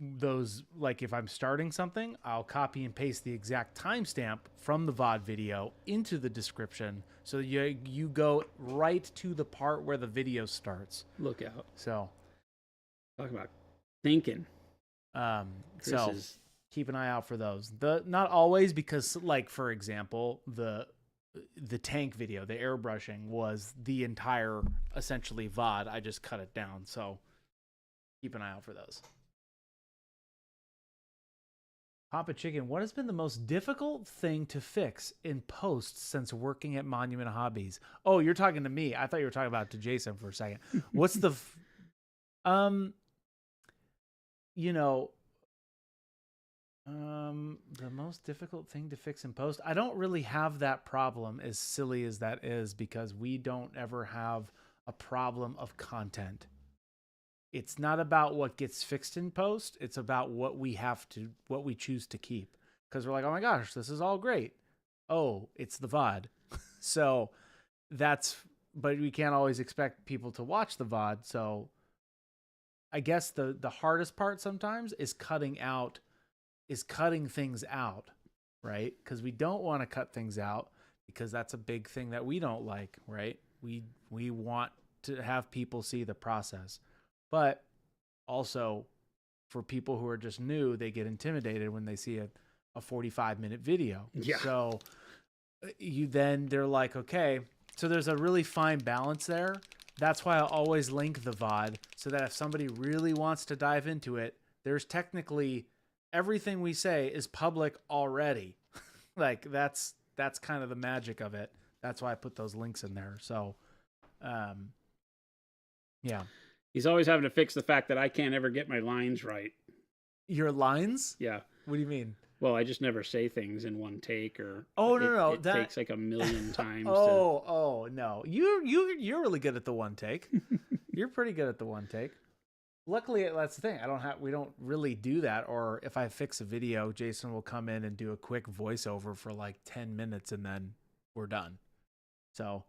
those, like if I'm starting something, I'll copy and paste the exact timestamp from the VOD video into the description, so you go right to the part where the video starts. Look out! So talk about thinking. So keep an eye out for those. Not always, because like for example, the tank video, the airbrushing was the entire essentially VOD. I just cut it down. So keep an eye out for those. Papa Chicken, what has been the most difficult thing to fix in post since working at Monument Hobbies? Oh, you're talking to me. I thought you were talking about to Jason for a second. What's the the most difficult thing to fix in post? I don't really have that problem, as silly as that is, because we don't ever have a problem of content. It's not about what gets fixed in post. It's about what we choose to keep. Because we're like, oh my gosh, this is all great. Oh, it's the VOD. So that's but we can't always expect people to watch the VOD. So I guess the hardest part sometimes is cutting things out, right? Because we don't want to cut things out because that's a big thing that we don't like, right? We want to have people see the process. But also for people who are just new, they get intimidated when they see a 45-minute video. Yeah. So they're like, okay, so there's a really fine balance there. That's why I always link the VOD so that if somebody really wants to dive into it, there's technically everything we say is public already. Like that's kind of the magic of it. That's why I put those links in there. So, yeah. He's always having to fix the fact that I can't ever get my lines right. Your lines? Yeah. What do you mean? Well, I just never say things in one take, or no, it takes like a million times. No, you're really good at the one take. You're pretty good at the one take. Luckily, that's the thing. We don't really do that. Or if I fix a video, Jason will come in and do a quick voiceover for like 10 minutes, and then we're done. So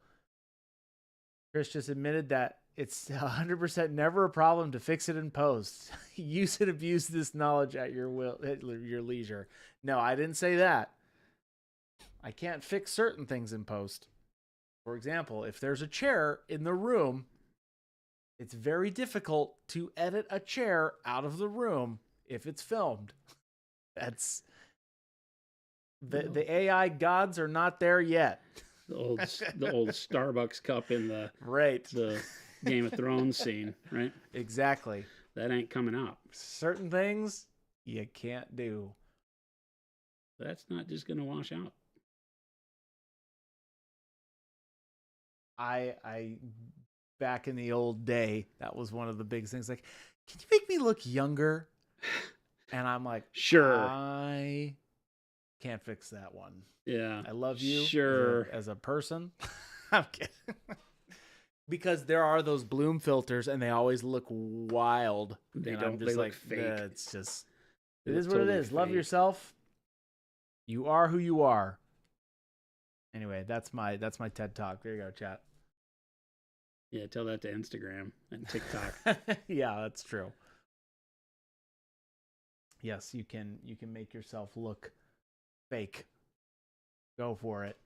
Chris just admitted that it's 100% never a problem to fix it in post. Use and abuse this knowledge at your leisure. No, I didn't say that. I can't fix certain things in post. For example, if there's a chair in the room, it's very difficult to edit a chair out of the room if it's filmed. That's the AI gods are not there yet. The old Starbucks cup in the Game of Thrones scene, right? Exactly. That ain't coming out. Certain things you can't do. That's not just going to wash out. I back in the old day, that was one of the big things. Like, can you make me look younger? And I'm like, sure. I can't fix that one. Yeah. I love you. Sure. As a person. I'm kidding. Because there are those bloom filters, and they always look wild. They look fake. It's just, it is what it is. Fake. Love yourself. You are who you are. Anyway, that's my TED Talk. There you go, chat. Yeah, tell that to Instagram and TikTok. Yeah, that's true. Yes, you can make yourself look fake. Go for it.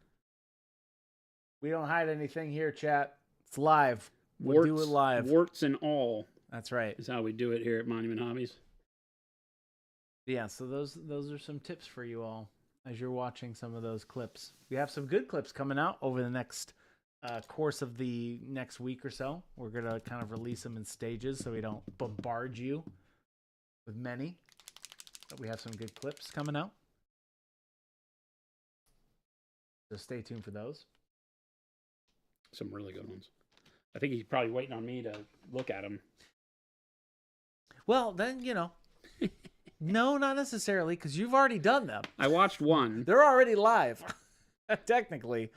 We don't hide anything here, chat. It's live. We'll do it live. Warts and all. That's right. Is how we do it here at Monument Hobbies. Yeah, so those are some tips for you all as you're watching some of those clips. We have some good clips coming out over the next course of the next week or so. We're going to kind of release them in stages so we don't bombard you with many. But we have some good clips coming out. So stay tuned for those. Some really good ones. I think he's probably waiting on me to look at them. Well, then, no, not necessarily, because you've already done them. I watched one. They're already live, technically,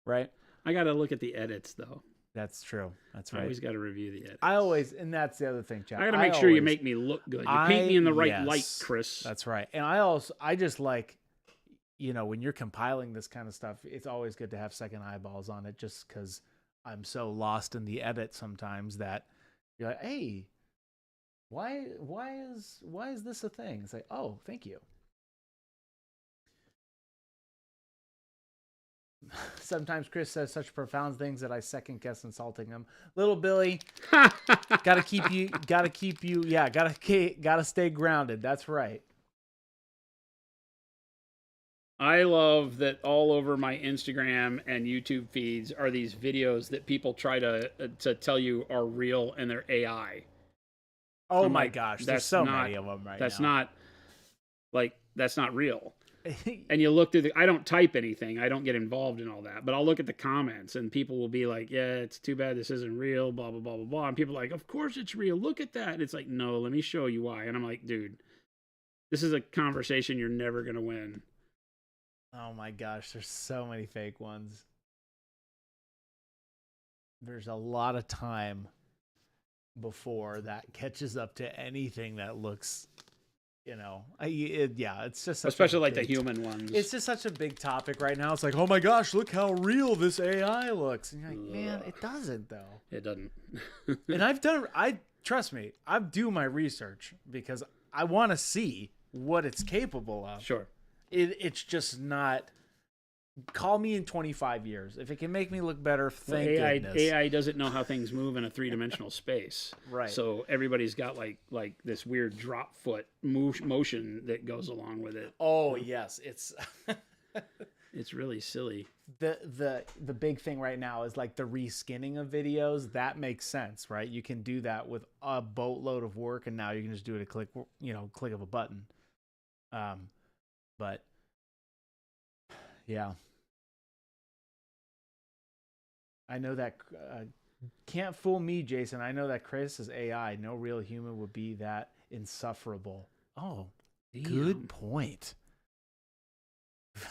right? I got to look at the edits, though. That's true. That's right. I always got to review the edits. And that's the other thing, Chad. I got to make sure you make me look good. You paint me in the right light, Chris. That's right. And I just like, when you're compiling this kind of stuff, it's always good to have second eyeballs on it, just because I'm so lost in the edit sometimes that you're like, hey, why is this a thing? It's like, oh, thank you. Sometimes Chris says such profound things that I second guess insulting him. Little Billy, gotta stay grounded. That's right. I love that all over my Instagram and YouTube feeds are these videos that people try to tell you are real and they're AI. Oh my gosh, there's so many of them right now. That's not real. And you look through I don't type anything. I don't get involved in all that. But I'll look at the comments and people will be like, yeah, it's too bad this isn't real, blah, blah, blah, blah, blah. And people are like, of course it's real. Look at that. And it's like, no, let me show you why. And I'm like, dude, this is a conversation you're never going to win. Oh my gosh, there's so many fake ones. There's a lot of time before that catches up to anything that looks it's just such Especially a like the big human ones. It's just such a big topic right now. It's like, oh my gosh, look how real this AI looks. And you're like, man, it doesn't though. It doesn't. And trust me, I do my research because I want to see what it's capable of. Sure. It's just not. Call me in 25 years. If it can make me look better, thank goodness. AI doesn't know how things move in a three-dimensional space. Right. So everybody's got like this weird drop foot motion that goes along with it. Oh, yes. It's it's really silly. The big thing right now is like the reskinning of videos. That makes sense, right? You can do that with a boatload of work, and now you can just do it a click of a button. But yeah. I know that can't fool me, Jason. I know that Chris is AI. No real human would be that insufferable. Oh, good point.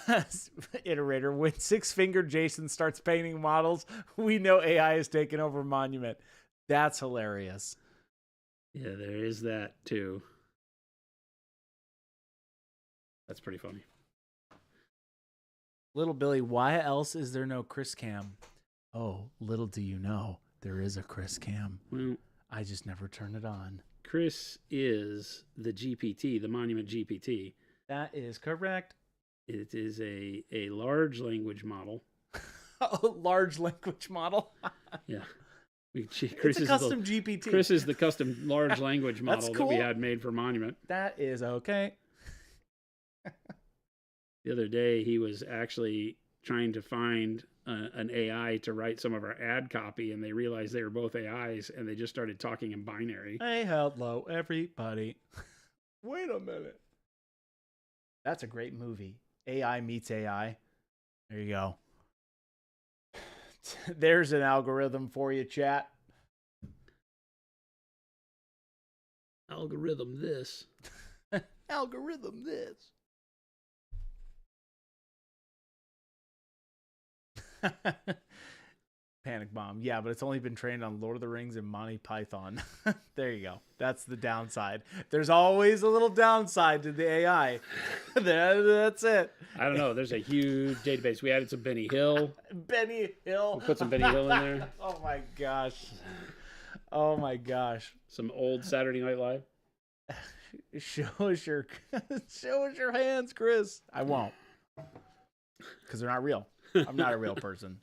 Iterator, when six-fingered Jason starts painting models, we know AI has taken over Monument. That's hilarious. Yeah, there is that too. That's pretty funny. Little Billy, why else is there no Chris Cam? Oh, little do you know, there is a Chris Cam. Well, I just never turn it on. Chris is the GPT, the Monument GPT. That is correct. It is a large language model. A large language model? Yeah. Chris it's a custom GPT. Chris is the custom large language model cool. that we had made for Monument. That is okay. The other day, he was actually trying to find an AI to write some of our ad copy, and they realized they were both AIs, and they just started talking in binary. Hey, hello, everybody. Wait a minute. That's a great movie. AI meets AI. There you go. There's an algorithm for you, chat. Algorithm this. Algorithm this. Panic bomb. Yeah, but it's only been trained on Lord of the Rings and Monty Python. There you go. That's the downside. There's always a little downside to the AI. That's it. I don't know. There's a huge database. We added some Benny Hill. Benny Hill. We'll put some Benny Hill in there. Oh my gosh. Oh my gosh. Some old Saturday Night Live. Show us your hands, Chris. I won't. Because they're not real. I'm not a real person.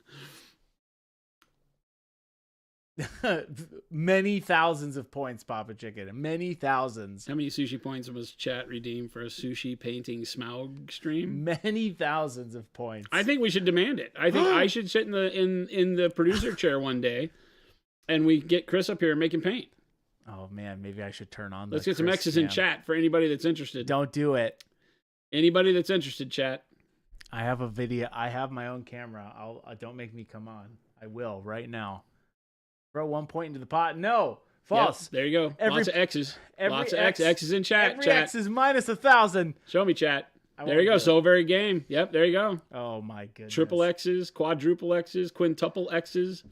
Many thousands of points, Papa Chicken. Many thousands. How many sushi points was chat redeemed for a sushi painting Smaug stream? Many thousands of points. I think we should demand it. I think I should sit in the producer chair one day, and we get Chris up here and make him paint. Oh man, maybe I should turn on. Let's get some X's in chat for anybody that's interested. Don't do it. Anybody that's interested, chat. I have a video. I have my own camera. Don't make me come on. I will right now. Throw 1 point into the pot. No, false. Yep, there you go. Lots of X's. Lots of X's in chat. Every X is minus 1,000. Show me, chat. There you go. So very game. Yep, there you go. Oh my goodness. Triple X's, quadruple X's, quintuple X's,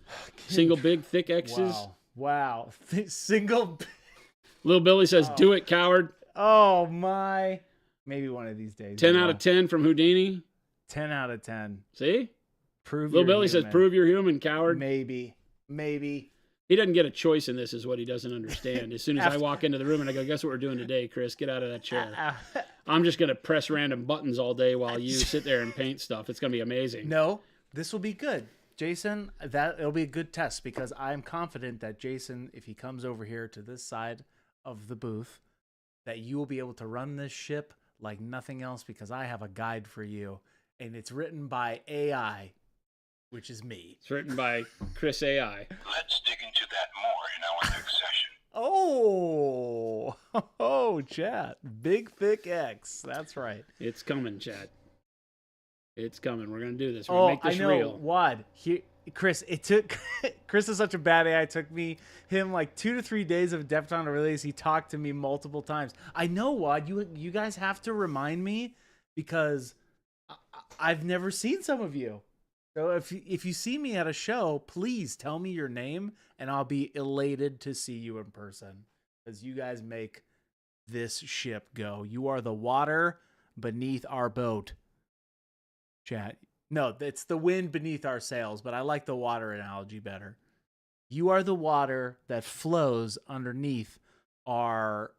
single big thick X's. Wow. Single. Little Billy says, "Do it, coward." Oh my. Maybe one of these days. 10 out of 10 from Houdini. 10 out of 10. See? Little Billy says, "Prove you're human, coward." Maybe. He doesn't get a choice in this, is what he doesn't understand. As soon as I walk into the room and I go, "Guess what we're doing today, Chris? Get out of that chair." I'm just going to press random buttons all day while you sit there and paint stuff. It's going to be amazing. No, this will be good. Jason, it'll be a good test because I'm confident that Jason, if he comes over here to this side of the booth, that you will be able to run this ship like nothing else because I have a guide for you. And it's written by AI, which is me. It's written by Chris AI. Let's dig into that more in our next session. Oh, chat. Big thick X. That's right. It's coming, chat. It's coming. We're going to do this. We're going to make this real. Wad. Chris, Chris is such a bad AI. It took him like 2 to 3 days of Defcon to release. He talked to me multiple times. I know, Wad. You guys have to remind me because I've never seen some of you. So if you see me at a show, please tell me your name, and I'll be elated to see you in person because you guys make this ship go. You are the water beneath our boat. Chat. No, it's the wind beneath our sails, but I like the water analogy better. You are the water that flows underneath our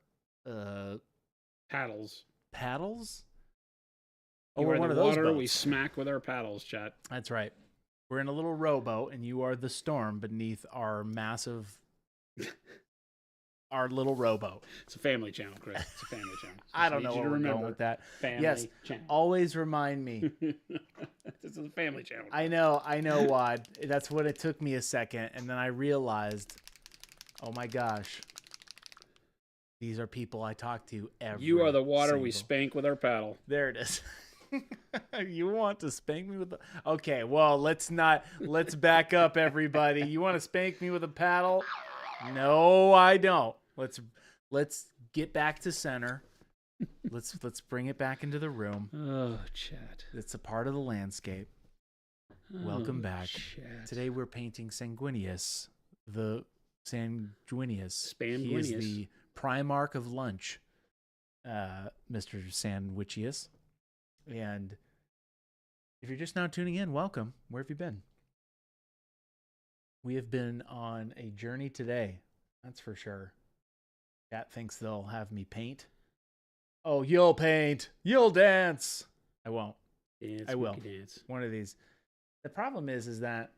Paddles. paddles. You we're are one the of those water we boats. smack with our paddles, chat. That's right. We're in a little rowboat, and you are the storm beneath our massive, our little rowboat. It's a family channel, Chris. It's a family channel. I don't Need know you where to we're remember. going with that. Family Yes, channel. always remind me. This is a family channel. I know, Wad. That's what it took me a second, and then I realized, oh my gosh, these are people I talk to every. You are the water we single- spank with our paddle. There it is. You want to spank me with the... Okay, well, let's back up, everybody. You want to spank me with a paddle? No, I don't. Let's get back to center. Let's bring it back into the room. Oh, chat. It's a part of the landscape. Welcome back. Chat. Today we're painting Sanguinius, the Sanguinius. Spamguinius. He is the Primarch of lunch, Mr. Sandwichius. And if you're just now tuning in, welcome. Where have you been? We have been on a journey today. That's for sure. Cat thinks they'll have me paint. Oh, you'll paint. You'll dance. I won't. Dance, I will. monkey dance. One of these. The problem is that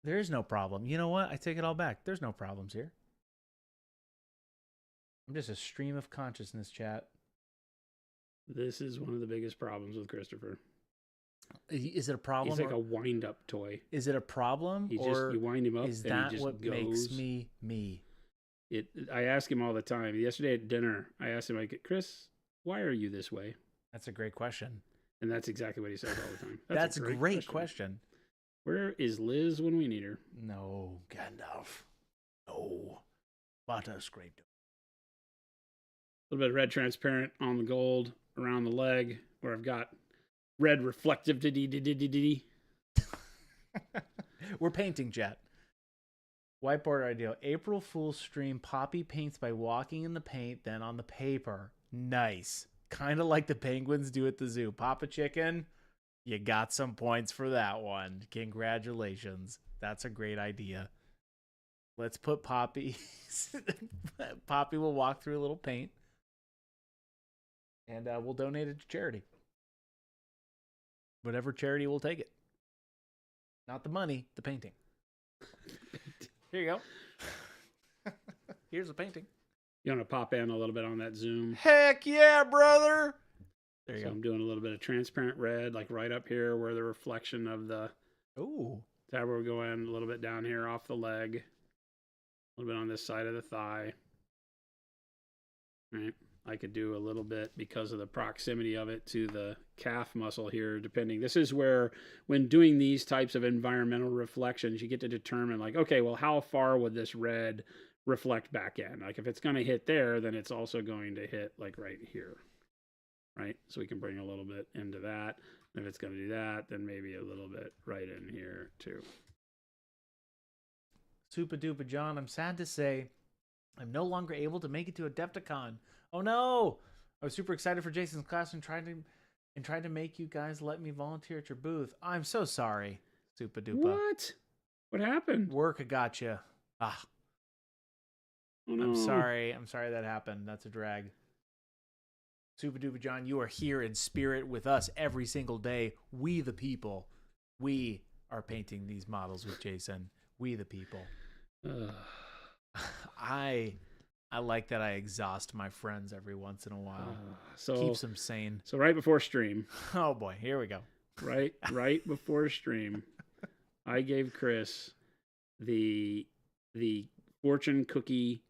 there is no problem. You know what? I take it all back. There's no problems here. I'm just a stream of consciousness, chat. This is one of the biggest problems with Christopher. Is it a problem? He's like a wind-up toy. Is it a problem? You or wind him up, is and that he just what goes. makes me me? I ask him all the time. Yesterday at dinner, I asked him, like, Chris, why are you this way? That's a great question. And that's exactly what he says all the time. That's a great question. Where is Liz when we need her? No, Gandalf. No. Butter scraped. A little bit of red transparent on the gold around the leg, where I've got red reflective. We're painting, Jet. Whiteboard ideal. April Fool's stream. Poppy paints by walking in the paint, then on the paper. Nice. Kind of like the penguins do at the zoo. Papa Chicken, you got some points for that one. Congratulations. That's a great idea. Let's put Poppy. Poppy will walk through a little paint. And we'll donate it to charity. Whatever charity will take it. Not the money, the painting. Here you go. Here's a painting. You want to pop in a little bit on that zoom? Heck yeah, brother. There you So go. I'm doing a little bit of transparent red, like right up here where the reflection of the Ooh. tab will go in, a little bit down here off the leg, a little bit on this side of the thigh. Right. I could do a little bit because of the proximity of it to the calf muscle here, depending. This is where, when doing these types of environmental reflections, you get to determine, like, okay, well, how far would this red reflect back in? Like, if it's going to hit there, then it's also going to hit, like, right here. Right? So we can bring a little bit into that. If it's going to do that, then maybe a little bit right in here, too. Super duper John, I'm sad to say I'm no longer able to make it to Adepticon. Oh no! I was super excited for Jason's class and tried to make you guys let me volunteer at your booth. I'm so sorry, Super duper. What? What happened? Work got you. Ah, Oh, no. I'm sorry. I'm sorry that happened. That's a drag. Super duper John, you are here in spirit with us every single day. We the people. We are painting these models with Jason. We the people. I like that I exhaust my friends every once in a while. Keeps them sane. So right before stream, Oh boy, here we go. right before stream, I gave Chris the fortune cookie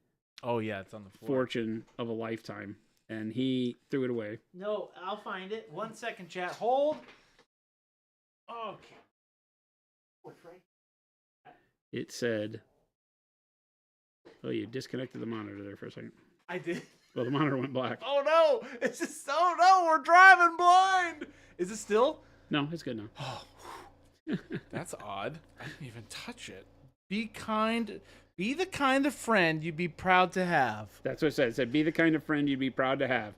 Oh yeah, it's on the floor. fortune of a lifetime, and he threw it away. No, I'll find it. 1 second, chat. Hold. Okay. What's right? It said, "Oh, you disconnected the monitor there for a second." I did. Well, the monitor went black. Oh no! It's just oh no! We're driving blind. Is it still? No, it's good now. Oh, that's odd. I didn't even touch it. Be kind. Be the kind of friend you'd be proud to have. That's what it said. It said, be the kind of friend you'd be proud to have.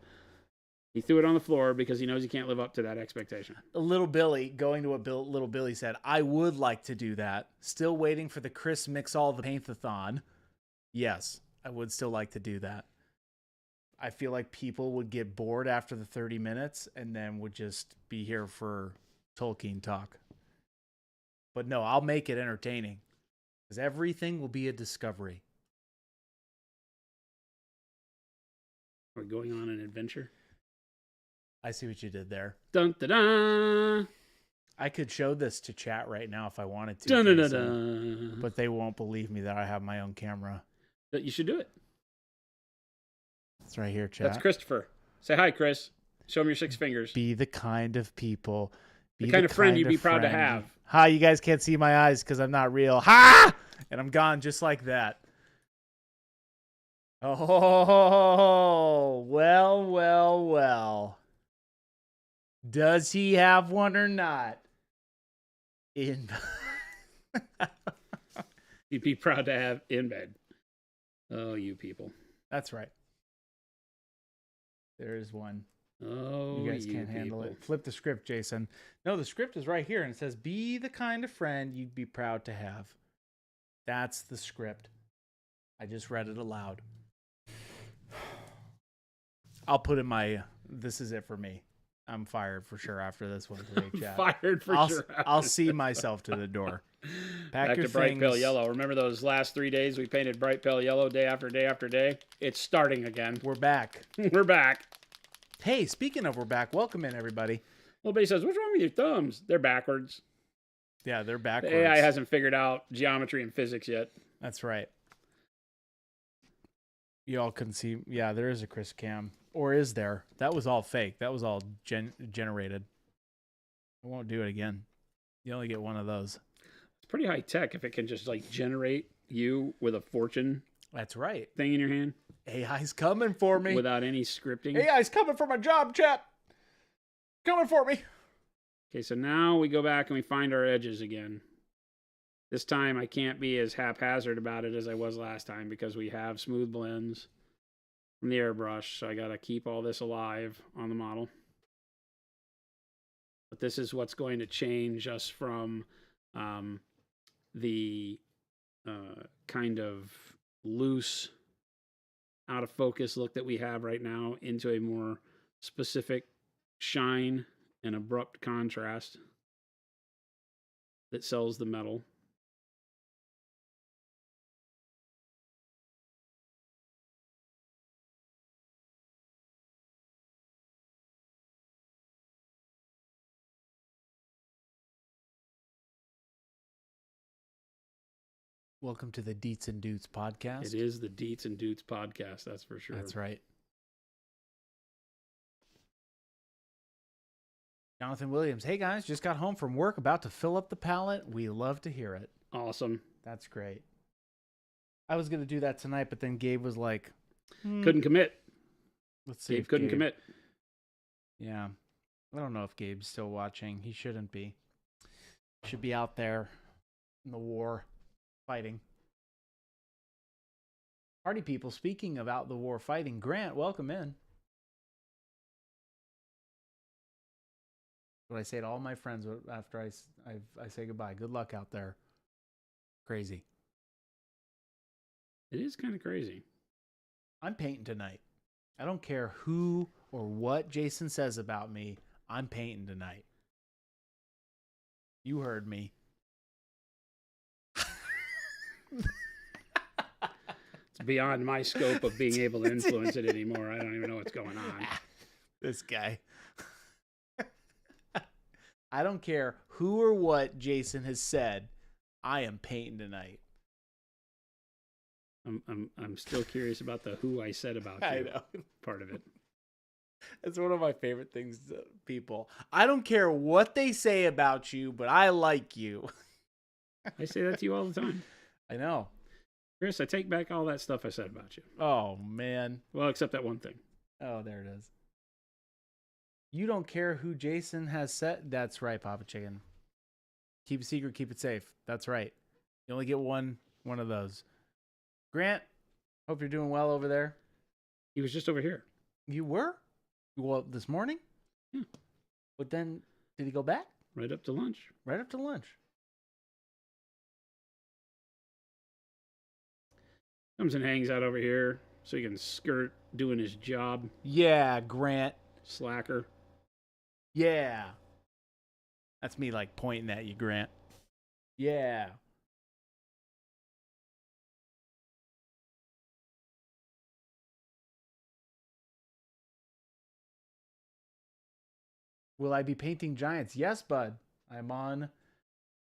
He threw it on the floor because he knows he can't live up to that expectation. Little Billy, going to what Little Billy said, I would like to do that. Still waiting for the Chris Mix All the Paint-a-thon. Yes, I would still like to do that. I feel like people would get bored after the 30 minutes and then would just be here for Tolkien talk. But no, I'll make it entertaining. Because everything will be a discovery. We're going on an adventure. I see what you did there. Dun da da. I could show this to chat right now if I wanted to. Dun da da Jason, da. but they won't believe me that I have my own camera. But you should do it. It's right here, chat. That's Christopher. Say hi, Chris. Show him your 6 fingers. Be the kind of people. The kind of friend you'd be proud to have. Ha, you guys can't see my eyes because I'm not real. Ha! And I'm gone just like that. Oh, well. Does he have one or not? In You'd be proud to have in bed. Oh, you people. That's right. There is one. Oh, you guys can't handle it. Flip the script, Jason. No, the script is right here, and it says, be the kind of friend you'd be proud to have. That's the script. I just read it aloud. I'll put in my, this is it for me. I'm fired for sure after this one today, chat. Fired for sure. I'll see myself to the door. Back to bright pale yellow. Remember those last 3 days we painted bright pale yellow day after day after day? It's starting again. We're back. We're back. Hey, speaking of we're back, welcome in, everybody. Little Bitty says, what's wrong with your thumbs? They're backwards. Yeah, they're backwards. The AI hasn't figured out geometry and physics yet. That's right. You all can see. Yeah, there is a Chris Cam. Or is there? That was all fake. That was all generated. I won't do it again. You only get one of those. It's pretty high tech if it can just like generate you with a fortune. That's right. Thing in your hand. AI's coming for me. Without any scripting. AI's coming for my job, chat. Coming for me. Okay, so now we go back and we find our edges again. This time I can't be as haphazard about it as I was last time because we have smooth blends from the airbrush. So I got to keep all this alive on the model. But this is what's going to change us from the kind of loose, out of focus look that we have right now into a more specific shine and abrupt contrast that sells the metal. Welcome to the Deets and Dudes podcast. It is the Deets and Dudes podcast, that's for sure. That's right. Jonathan Williams. Hey guys, just got home from work, about to fill up the palette. We love to hear it. Awesome. That's great. I was going to do that tonight, but then Gabe was like, couldn't commit. Let's see. Gabe couldn't commit. Yeah. I don't know if Gabe's still watching. He shouldn't be. Should be out there in the war fighting. Party people, speaking of out the war fighting, Grant, welcome in. What I say to all my friends after I say goodbye. Good luck out there. Crazy. It is kind of crazy. I'm painting tonight. I don't care who or what Jason says about me. I'm painting tonight. You heard me. It's beyond my scope of being able to influence it anymore. I don't even know what's going on. This guy. I don't care who or what Jason has said. I am painting tonight. I'm still curious about the who I said about you I know. part of it. It's one of my favorite things, people. I don't care what they say about you, but I like you. I say that to you all the time. I know. Chris, I take back all that stuff I said about you. Oh, man. Well, except that one thing. Oh, there it is. You don't care who Jason has said? That's right, Papa Chicken. Keep it secret, keep it safe. That's right. You only get one One of those. Grant, hope you're doing well over there. He was just over here. You were? Well, this morning? Yeah. But then, did he go back? Right up to lunch. Right up to lunch. Comes and hangs out over here so he can skirt doing his job. Yeah, Grant. Slacker. Yeah. That's me like pointing at you, Grant. Yeah. Will I be painting giants? Yes, bud. I'm on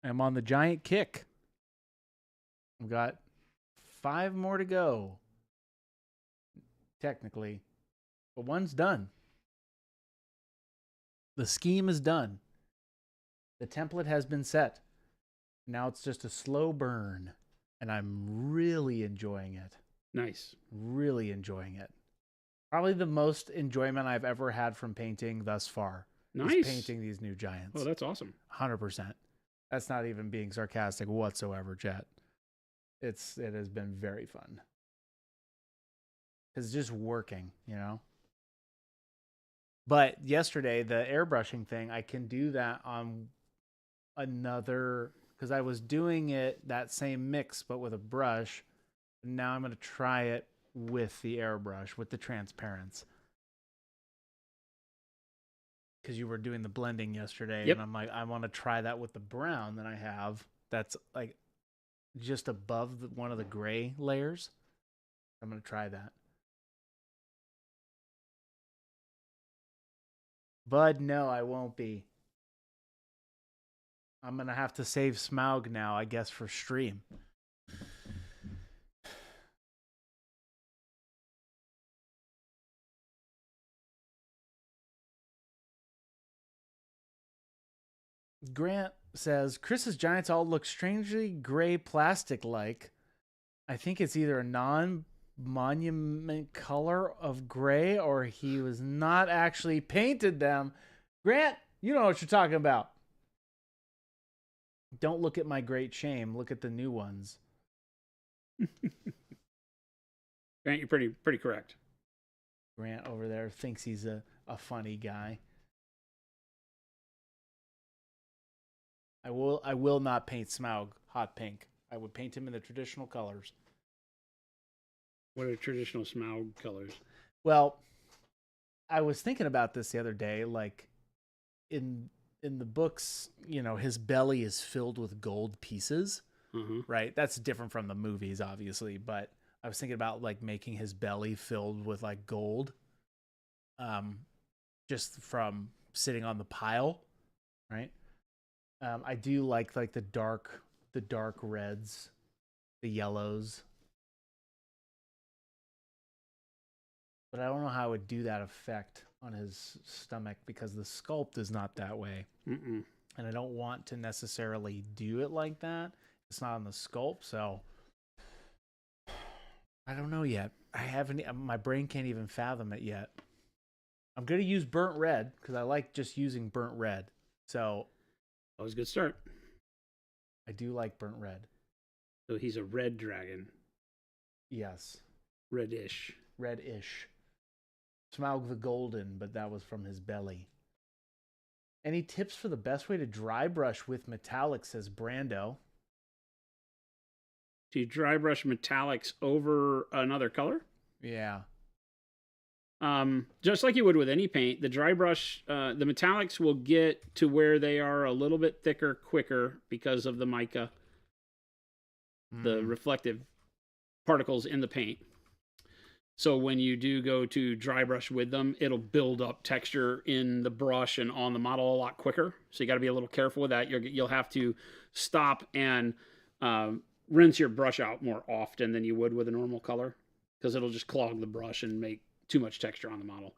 the giant kick. I've got 5 more to go. Technically. But one's done. The scheme is done. The template has been set. Now it's just a slow burn. And I'm really enjoying it. Nice. Really enjoying it. Probably the most enjoyment I've ever had from painting thus far. Nice. Is painting these new giants. Oh, that's awesome. 100%. That's not even being sarcastic whatsoever, Jet. It has been very fun. It's just working, you know? But yesterday, the airbrushing thing, I can do that on another, because I was doing it, that same mix, but with a brush. Now I'm going to try it with the airbrush, with the transparents. Because you were doing the blending yesterday, Yep. and I'm like, I want to try that with the brown that I have. That's like just above one of the gray layers. I'm going to try that. Bud, no, I won't be. I'm going to have to save Smaug now, I guess, for stream. Grant says, Chris's giants all look strangely gray plastic-like. I think it's either a non-monument color of gray or he was not actually painted them. Grant, you know what you're talking about. Don't look at my great shame. Look at the new ones. Grant, you're pretty correct. Grant over there thinks he's a funny guy. I will not paint Smaug hot pink. I would paint him in the traditional colors. What are traditional Smaug colors? Well, I was thinking about this the other day. Like in the books, you know, his belly is filled with gold pieces, right? That's different from the movies, obviously. But I was thinking about like making his belly filled with like gold, just from sitting on the pile, right? I do like the dark reds, the yellows. But I don't know how I would do that effect on his stomach because the sculpt is not that way. Mm-mm. And I don't want to necessarily do it like that. It's not on the sculpt, so I don't know yet. I haven't. My brain can't even fathom it yet. I'm gonna use burnt red because I like just using burnt red. So That was a good start. I do like burnt red. So he's a red dragon. Yes, Reddish. red-ish. Smaug the Golden, but that was from his belly. Any tips for the best way to dry brush with metallics, says Brando. Do you dry brush metallics over another color? Yeah. Just like you would with any paint, the dry brush, the metallics will get to where they are a little bit thicker quicker because of the mica, the reflective particles in the paint. So when you do go to dry brush with them, it'll build up texture in the brush and on the model a lot quicker. So you got to be a little careful with that. You'll have to stop and rinse your brush out more often than you would with a normal color because it'll just clog the brush and make too much texture on the model.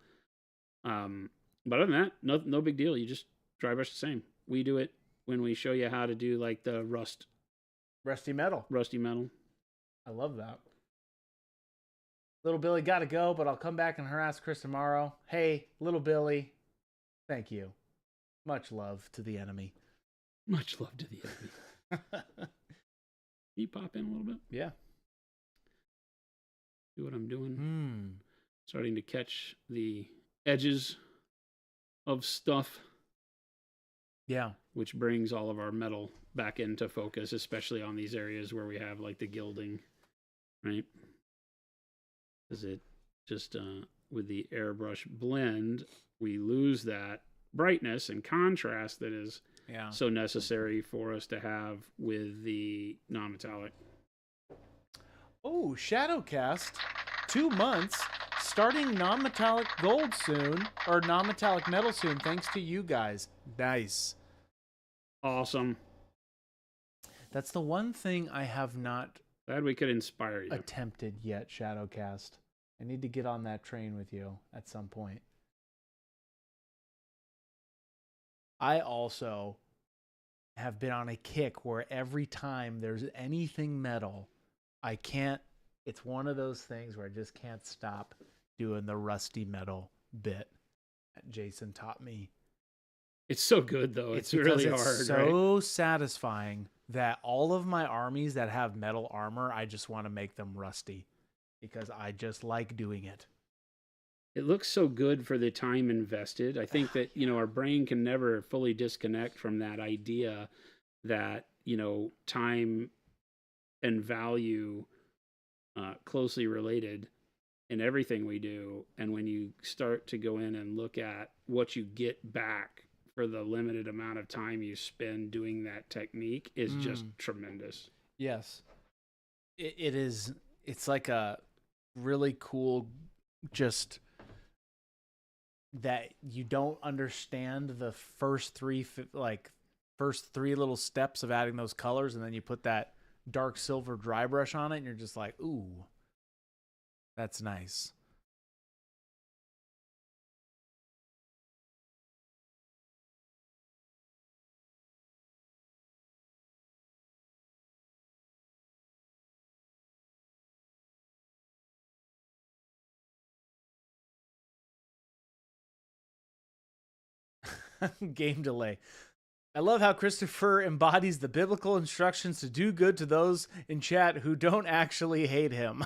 But other than that, no big deal. You just dry brush the same. We do it when we show you how to do like the Rusty metal. I love that. Little Billy got to go, but I'll come back and harass Chris tomorrow. Hey, Little Billy, thank you. Much love to the enemy. Much love to the enemy. you pop in a little bit? Yeah. See what I'm doing? Hmm. Starting to catch the edges of stuff, Yeah. which brings all of our metal back into focus, especially on these areas where we have like the gilding, right? Because it just, with the airbrush blend, we lose that brightness and contrast that is so necessary for us to have with the non-metallic. Oh, Shadowcast, 2 months, starting non-metallic gold soon, or non-metallic metal soon, thanks to you guys. Nice. Awesome. That's the one thing I have not Glad we could inspire you. attempted yet, Shadowcast. I need to get on that train with you at some point. I also have been on a kick where every time there's anything metal, it's one of those things where I just can't stop doing the rusty metal bit that Jason taught me. It's so good though. It's really hard. It's so satisfying that all of my armies that have metal armor, I just want to make them rusty because I just like doing it. It looks so good for the time invested. I think that, our brain can never fully disconnect from that idea that, time and value closely related in everything we do. And when you start to go in and look at what you get back for the limited amount of time you spend doing that technique is just tremendous. Yes. It is. It's like a really cool, just that you don't understand the first three little steps of adding those colors, and then you put that dark silver dry brush on it, and you're just like, ooh, that's nice. Game delay. I love how Christopher embodies the biblical instructions to do good to those in chat who don't actually hate him.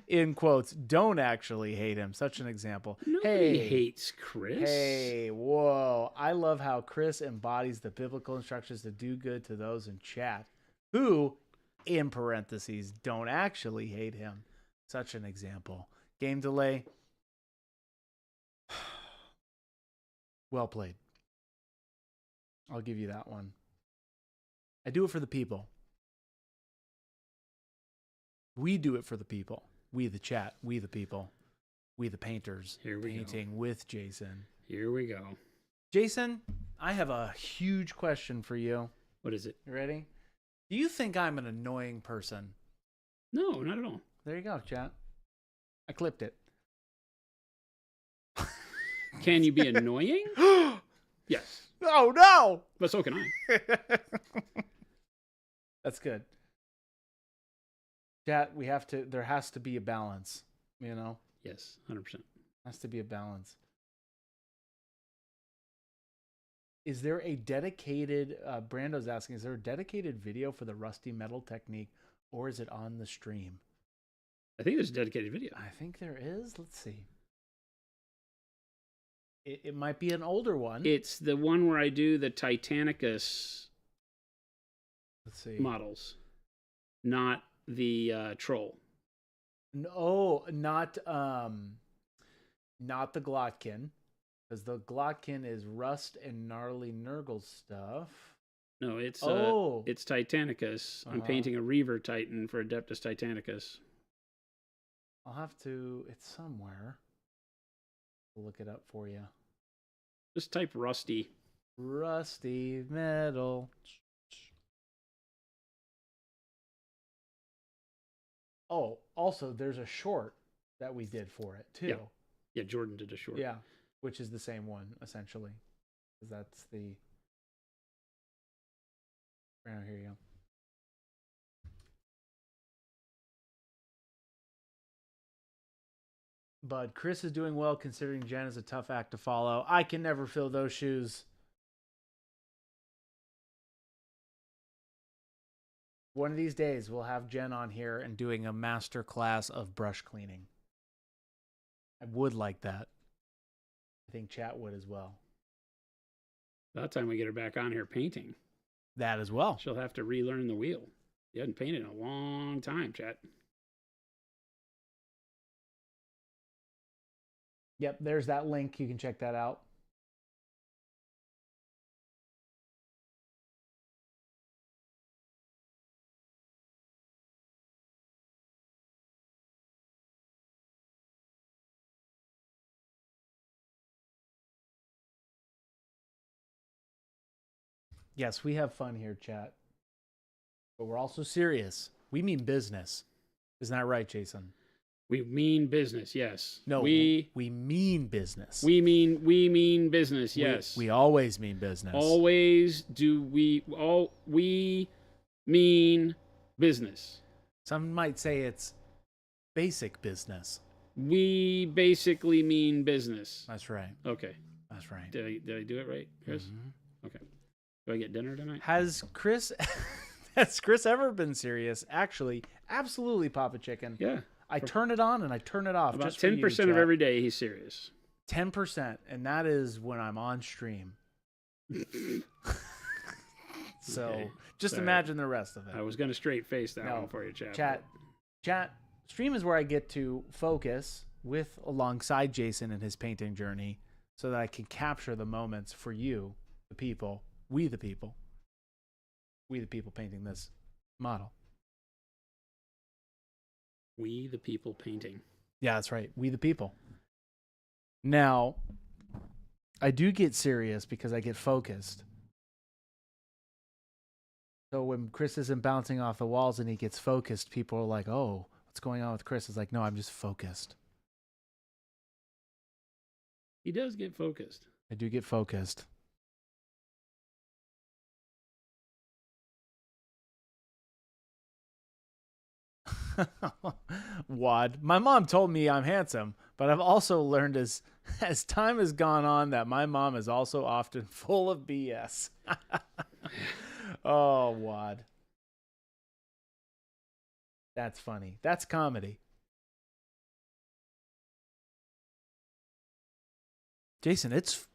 In quotes, don't actually hate him. Such an example. Nobody hates Chris. Hey, whoa. I love how Chris embodies the biblical instructions to do good to those in chat who, in parentheses, don't actually hate him. Such an example. Game delay. Well played. I'll give you that one. I do it for the people. We do it for the people. We the chat. We the people. We the painters. Here we painting go. With Jason. Here we go. Jason, I have a huge question for you. What is it? You ready? Do you think I'm an annoying person? No, not at all. There you go, chat. I clipped it. Can you be annoying? Yes. Oh, no! But so can I. That's good. Chat, there has to be a balance, Yes, 100%. Has to be a balance. Is there a dedicated, Brando's asking, is there a dedicated video for the rusty metal technique, or is it on the stream? I think there's a dedicated video. I think there is. Let's see. It might be an older one. It's the one where I do the Titanicus Let's see. models, not the troll. No, not the Glotkin, because the Glotkin is Rust and Gnarly Nurgle stuff. No, it's Titanicus. I'm Uh-huh. painting a Reaver Titan for Adeptus Titanicus. I'll have to. It's somewhere. I'll look it up for you. Just type Rusty. Rusty metal. Oh, also, there's a short that we did for it too. Yeah, Jordan did a short. Yeah, which is the same one essentially, because that's the. Oh, here you go. But Chris is doing well considering Jen is a tough act to follow. I can never fill those shoes. One of these days, we'll have Jen on here and doing a master class of brush cleaning. I would like that. I think chat would as well. About time we get her back on here painting. That as well. She'll have to relearn the wheel. You hadn't painted in a long time, chat. Yep, there's that link. You can check that out. Yes, we have fun here, chat. But we're also serious. We mean business. Isn't that right, Jason? We mean business, yes. No, we mean business. We mean business, yes. We always mean business. Always do we mean business. Some might say it's basic business. We basically mean business. That's right. Okay. That's right. Did I do it right, Chris? Mm-hmm. Okay. Do I get dinner tonight? Has Chris ever been serious? Actually, absolutely, Papa Chicken. Yeah. I turn it on and I turn it off. About just for 10% you, of every day he's serious. 10%, and that is when I'm on stream. So Okay. just Sorry. imagine the rest of it. I was going to straight face that one for you, chat. Chat. Stream is where I get to focus alongside Jason and his painting journey, so that I can capture the moments for you, the people, we the people painting this model. We the people painting. Yeah, that's right. We the people. Now, I do get serious because I get focused. So when Chris isn't bouncing off the walls and he gets focused, people are like, oh, what's going on with Chris? It's like, no, I'm just focused. He does get focused. I do get focused. Wad. My mom told me I'm handsome, but I've also learned as time has gone on that my mom is also often full of BS. Oh, Wad. That's funny. That's comedy. Jason, it's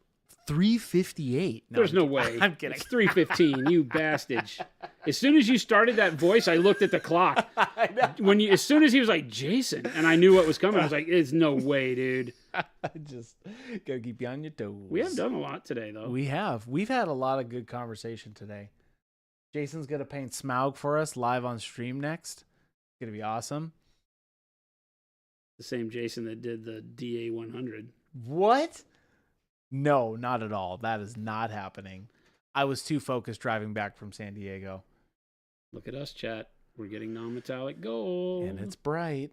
3:58. There's no way. I'm kidding. It's 3:15, you bastard. As soon as you started that voice, I looked at the clock. As soon as he was like, Jason, and I knew what was coming, I was like, there's no way, dude. Just gotta keep you on your toes. We have done a lot today, though. We have. We've had a lot of good conversation today. Jason's gonna paint Smaug for us live on stream next. It's gonna be awesome. The same Jason that did the DA 100. What? No, not at all. That is not happening. I was too focused driving back from San Diego. Look at us, chat. We're getting non-metallic gold. And it's bright.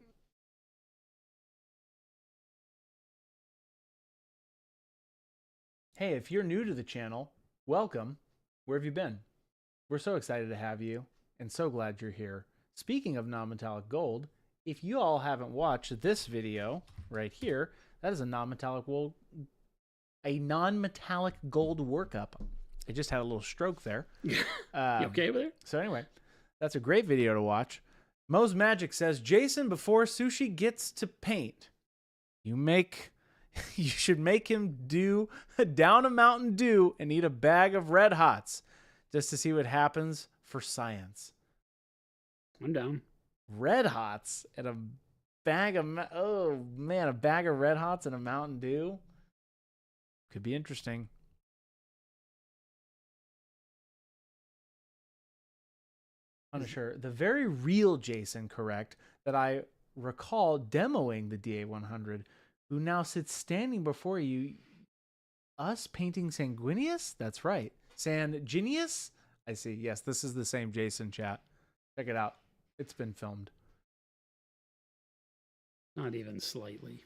Hey, if you're new to the channel, welcome. Where have you been? We're so excited to have you and so glad you're here. Speaking of non-metallic gold, if you all haven't watched this video right here, that is a non-metallic gold workup. I just had a little stroke there. You okay with it? So anyway, that's a great video to watch. Mo's Magic says, Jason, before Sushi gets to paint, you should make him down a Mountain Dew and eat a bag of Red Hots just to see what happens for science. I'm down. Red Hots and a bag of a bag of Red Hots and a Mountain Dew could be interesting. I'm not sure. The very real Jason, correct, that I recall demoing the DA100, who now sits standing before you, us painting Sanguinius? That's right. Sanguinius? I see. Yes, this is the same Jason, chat. Check it out. It's been filmed. Not even slightly.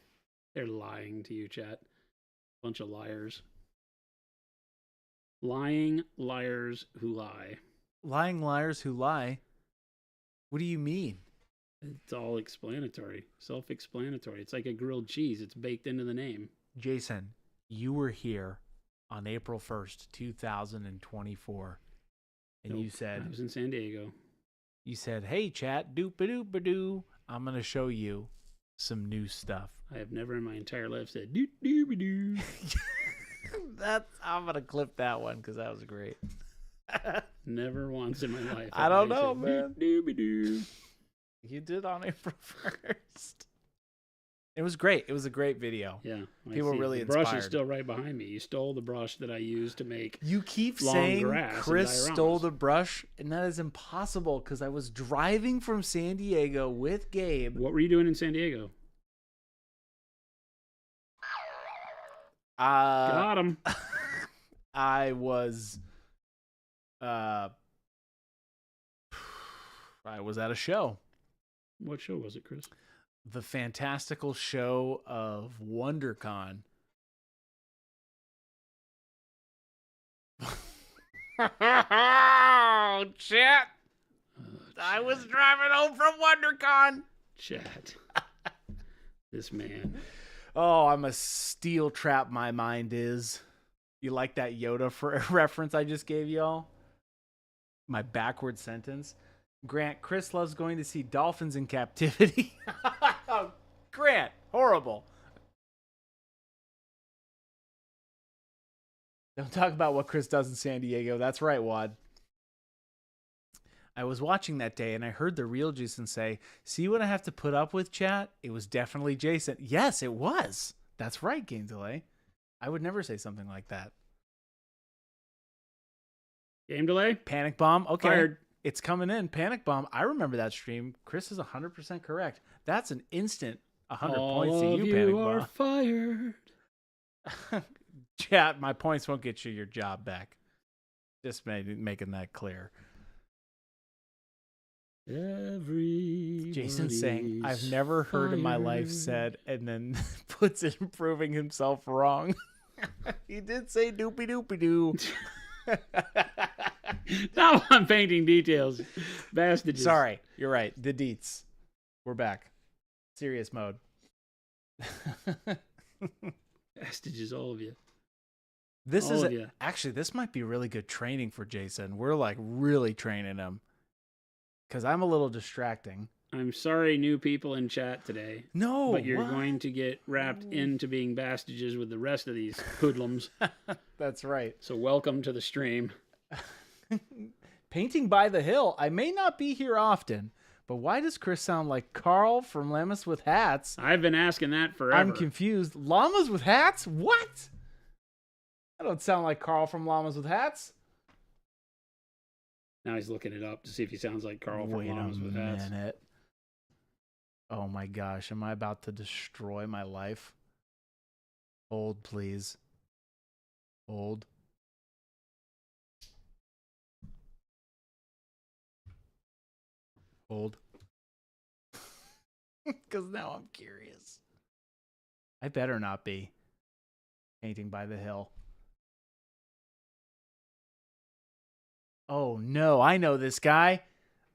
They're lying to you, chat. Bunch of liars. Lying liars who lie. Lying liars who lie? What do you mean? It's all explanatory. Self-explanatory. It's like a grilled cheese. It's baked into the name. Jason, you were here on April 1st, 2024. And Nope. you said... I was in San Diego. You said, "Hey, chat, doop-a-doop-a-doo. I'm gonna show you some new stuff." I have never in my entire life said doo doo doo. I'm gonna clip that one because that was great. Never once in my life. I don't know, man. Doo doo. You did on April 1st. It was great. It was a great video. Yeah, I People were see. really The brush inspired. is still right behind me. You stole the brush that I used to make. You keep long saying grass and Chris stole dioramas. the brush, and that is impossible because I was driving from San Diego with Gabe. What were you doing in San Diego? Got him. I was at a show. What show was it, Chris? The fantastical show of WonderCon. Oh, chat. I was driving home from WonderCon. Chat. This man. Oh, I'm a steel trap, my mind is. You like that Yoda for reference I just gave y'all? My backward sentence. Grant, Chris loves going to see dolphins in captivity. Grant, horrible. Don't talk about what Chris does in San Diego. That's right, Wad. I was watching that day and I heard the real Jason say, "See what I have to put up with, chat? It was definitely Jason." Yes, it was. That's right, Game Delay. I would never say something like that. Game delay? Panic Bomb. Okay. Fired. It's coming in. Panic Bomb. I remember that stream. Chris is 100% correct. That's an instant 100 points to All you, of Panic you are Bomb. fired. Chat, my points won't get you your job back. Just making that clear. Jason's saying, "I've never heard in my life said," and then puts in proving himself wrong. He did say doopy doopy doo. Now I'm painting details. Bastages. Sorry, you're right. The deets. We're back. Serious mode. Bastages, all of you. This All is of ya. actually, this might be really good training for Jason. We're like really training him because I'm a little distracting. I'm sorry, new people in chat today. No, But you're what? going to get wrapped into being bastages with the rest of these hoodlums. That's right. So welcome to the stream. Painting by the Hill. I may not be here often, but why does Chris sound like Carl from Llamas with Hats? I've been asking that forever. I'm confused. Llamas with Hats? What? I don't sound like Carl from Llamas with Hats. Now he's looking it up to see if he sounds like Carl from Wait a Llamas with Hats. minute. Oh my gosh, am I about to destroy my life? Hold, please. Hold. Hold. Because now I'm curious. I better not be. Painting by the Hill. Oh no, I know this guy.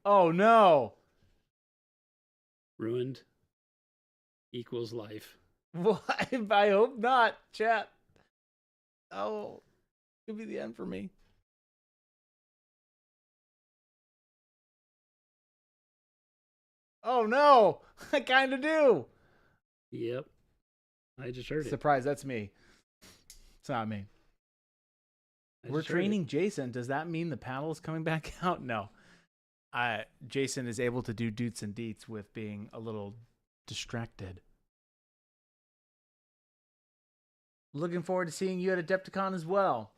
Oh no. Ruined equals life. Well, I hope not, chat. Oh, could be the end for me. Oh no, I kind of do. Yep. I just heard it. Surprise, that's me. It's not me. I We're just heard it. training Jason. Does that mean the panel is coming back out? No. Jason is able to do doots and deets with being a little distracted. Looking forward to seeing you at Adepticon as well.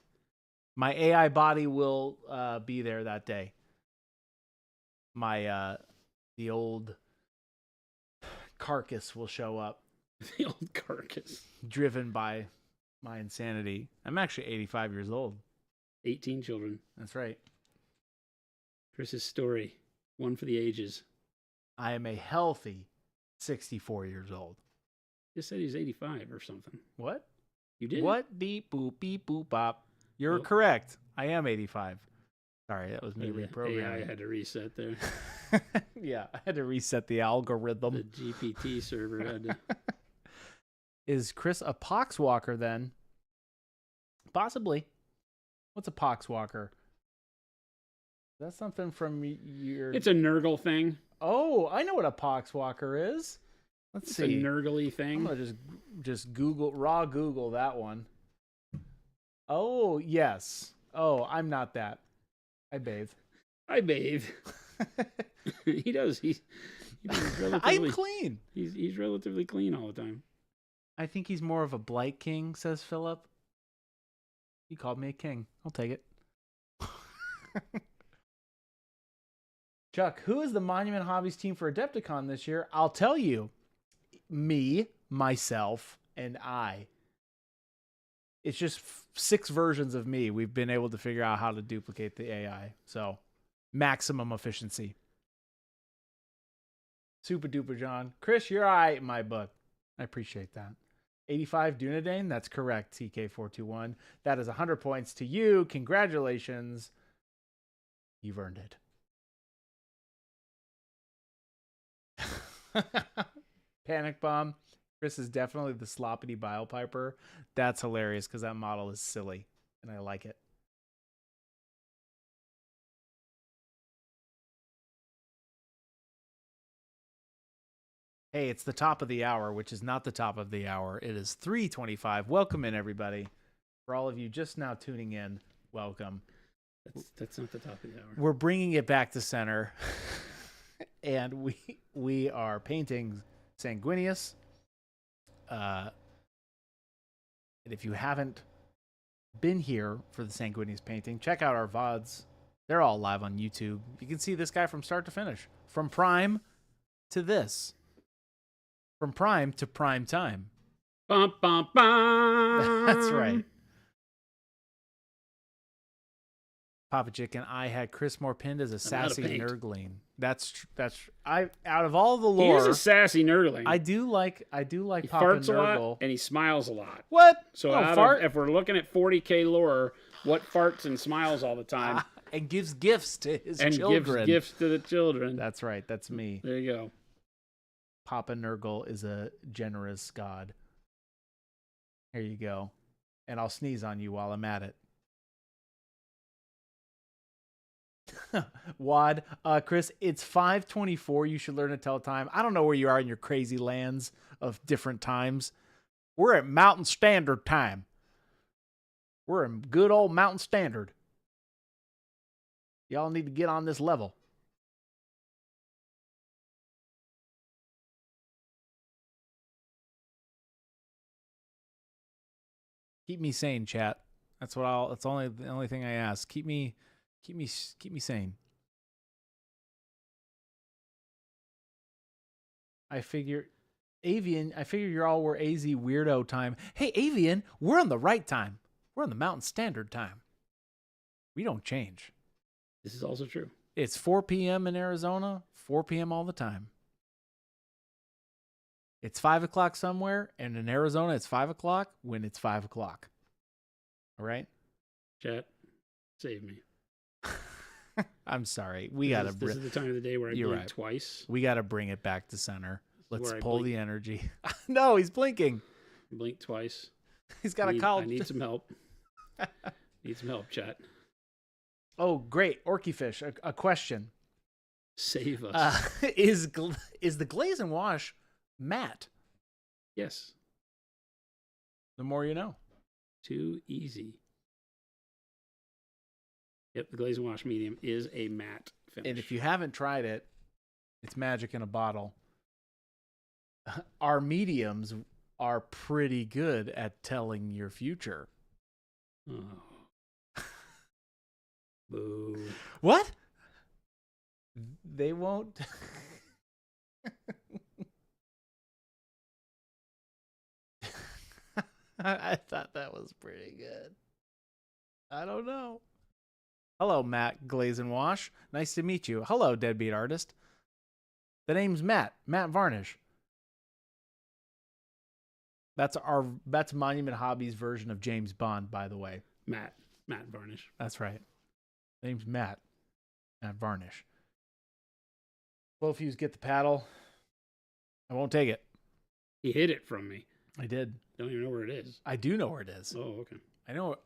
My AI body will be there that day. My the old carcass will show up, The old carcass. driven by my insanity. I'm actually 85 years old. 18 children. That's right. Chris's story. One for the ages. I am a healthy 64 years old. Just said he's 85 or something. What? You did? What? Beep boop bop. You're Oh. correct. I am 85. Sorry, that was me The AI reprogramming. had to reset there. Yeah, I had to reset the algorithm. The GPT server had to. Is Chris a poxwalker then? Possibly. What's a poxwalker? That's something from your... It's a Nurgle thing. Oh, I know what a poxwalker is. Let's It's see. a Nurgly I'm thing. gonna just Google that one. Oh, yes. Oh, I'm not that. I bathe. I bathe. He does. He's relatively, I'm clean. He's relatively clean all the time. I think he's more of a blight king, says Philip. He called me a king. I'll take it. Chuck, who is the Monument Hobbies team for Adepticon this year? I'll tell you. Me, myself, and I. It's just 6 versions of me. We've been able to figure out how to duplicate the AI. So, maximum efficiency. Super duper, John. Chris, you're all right in my book. I appreciate that. 85 Dunedain, that's correct, TK421. That is 100 points to you. Congratulations. You've earned it. Panic Bomb. Chris is definitely the sloppity bile piper. That's hilarious because that model is silly, and I like it. Hey, it's the top of the hour, which is not the top of the hour. It is 3:25. Welcome in, everybody. For all of you just now tuning in, welcome. That's not the top of the hour. We're bringing it back to center, and we are painting Sanguinius. And if you haven't been here for the Sanguinius painting, check out our VODs. They're all live on YouTube. You can see this guy from start to finish, from prime to this. From prime to prime time. Bum, bum, bum. That's right. Papa Chicken, I had Chris Moore pinned as a sassy nerdling. Out of all the lore, he is a sassy nerdling. I do like he Papa farts a Nurgle. lot and he smiles a lot. What? So if we're looking at 40K lore, what farts and smiles all the time and gives gifts to his and children. gives gifts to the children. That's right. That's me. There you go. Papa Nurgle is a generous god. Here you go. And I'll sneeze on you while I'm at it. Wad, Chris, it's 5:24. You should learn to tell time. I don't know where you are in your crazy lands of different times. We're at Mountain Standard Time. We're in good old Mountain Standard. Y'all need to get on this level. Keep me sane, chat. That's the only thing I ask. Keep me sane. I figure you're all were AZ weirdo time. Hey, Avian, we're on the right time. We're on the Mountain Standard Time. We don't change. This is also true. It's 4 p.m. in Arizona, 4 p.m. all the time. It's 5 o'clock somewhere, and in Arizona, it's 5 o'clock when it's 5 o'clock. All right? Chat, save me. I'm sorry. This is the time of the day where I blink twice. We got to bring it back to center. Let's pull the energy. No, he's blinking. Blink twice. He's got a call. I need some help. Need some help, chat. Oh, great. Orkyfish, a question. Save us. Is the glaze and wash matte? Yes. The more you know. Too easy. Yep, the glaze and wash medium is a matte finish. And if you haven't tried it, it's magic in a bottle. Our mediums are pretty good at telling your future. Oh. Boo. What? They won't. I thought that was pretty good. I don't know. Hello, Matt Glaze and Wash. Nice to meet you. Hello, Deadbeat Artist. The name's Matt Varnish. That's Monument Hobbies version of James Bond, by the way. Matt Varnish. That's right. Name's Matt Varnish. Well, if you get the paddle, I won't take it. He hid it from me. I did. Don't even know where it is. I do know where it is. Oh, okay. I know.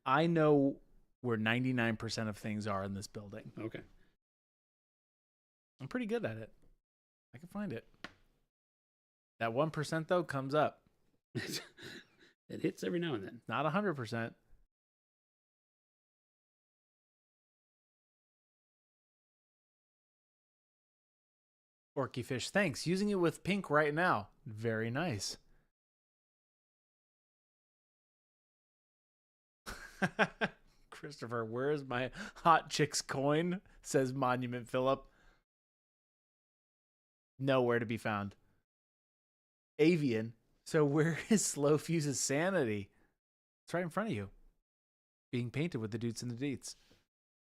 I know where 99% of things are in this building. Okay. I'm pretty good at it. I can find it. That 1%, though, comes up. It hits every now and then. Not 100%. Orky Fish, thanks. Using it with pink right now. Very nice. Christopher, where is my hot chicks coin? Says Monument Phillip. Nowhere to be found. Avian, so where is Slow Fuse's sanity? It's right in front of you. Being painted with the dudes and the deets.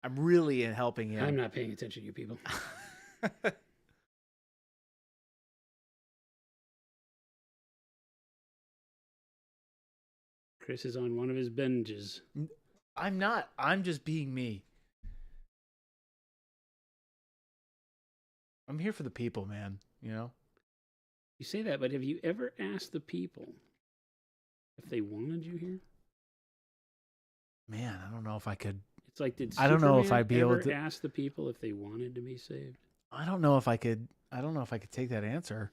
I'm really in helping him. I'm not paying attention to you people. Chris is on one of his binges. I'm not. I'm just being me. I'm here for the people, man. You know? You say that, but have you ever asked the people if they wanted you here? Man, I don't know if I could. It's like, did I don't know if Superman I'd be able ever to ask the people if they wanted to be saved? I don't know if I could. I don't know if I could take that answer.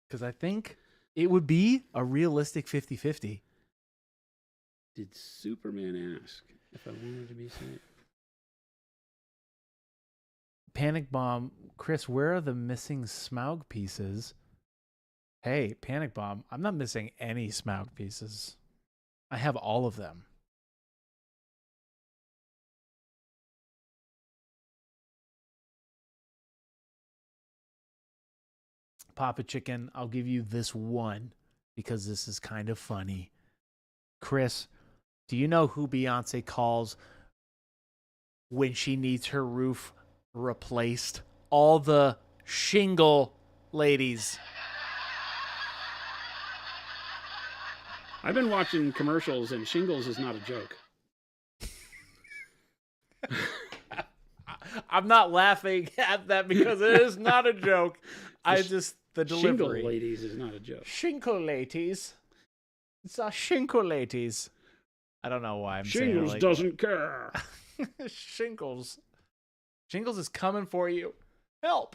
Because I think it would be a realistic 50-50. Did Superman ask if I wanted to be saved? Panic Bomb. Chris, where are the missing Smaug pieces? Hey, Panic Bomb. I'm not missing any Smaug pieces. I have all of them. Papa Chicken, I'll give you this one because this is kind of funny. Chris, do you know who Beyonce calls when she needs her roof replaced? All the shingle ladies. I've been watching commercials, and shingles is not a joke. I'm not laughing at that because it is not a joke. The delivery. Shingle ladies is not a joke. Shingle ladies. It's a shingle ladies. I don't know why I'm Shingles saying it doesn't care. Shingles. Shingles is coming for you. Help.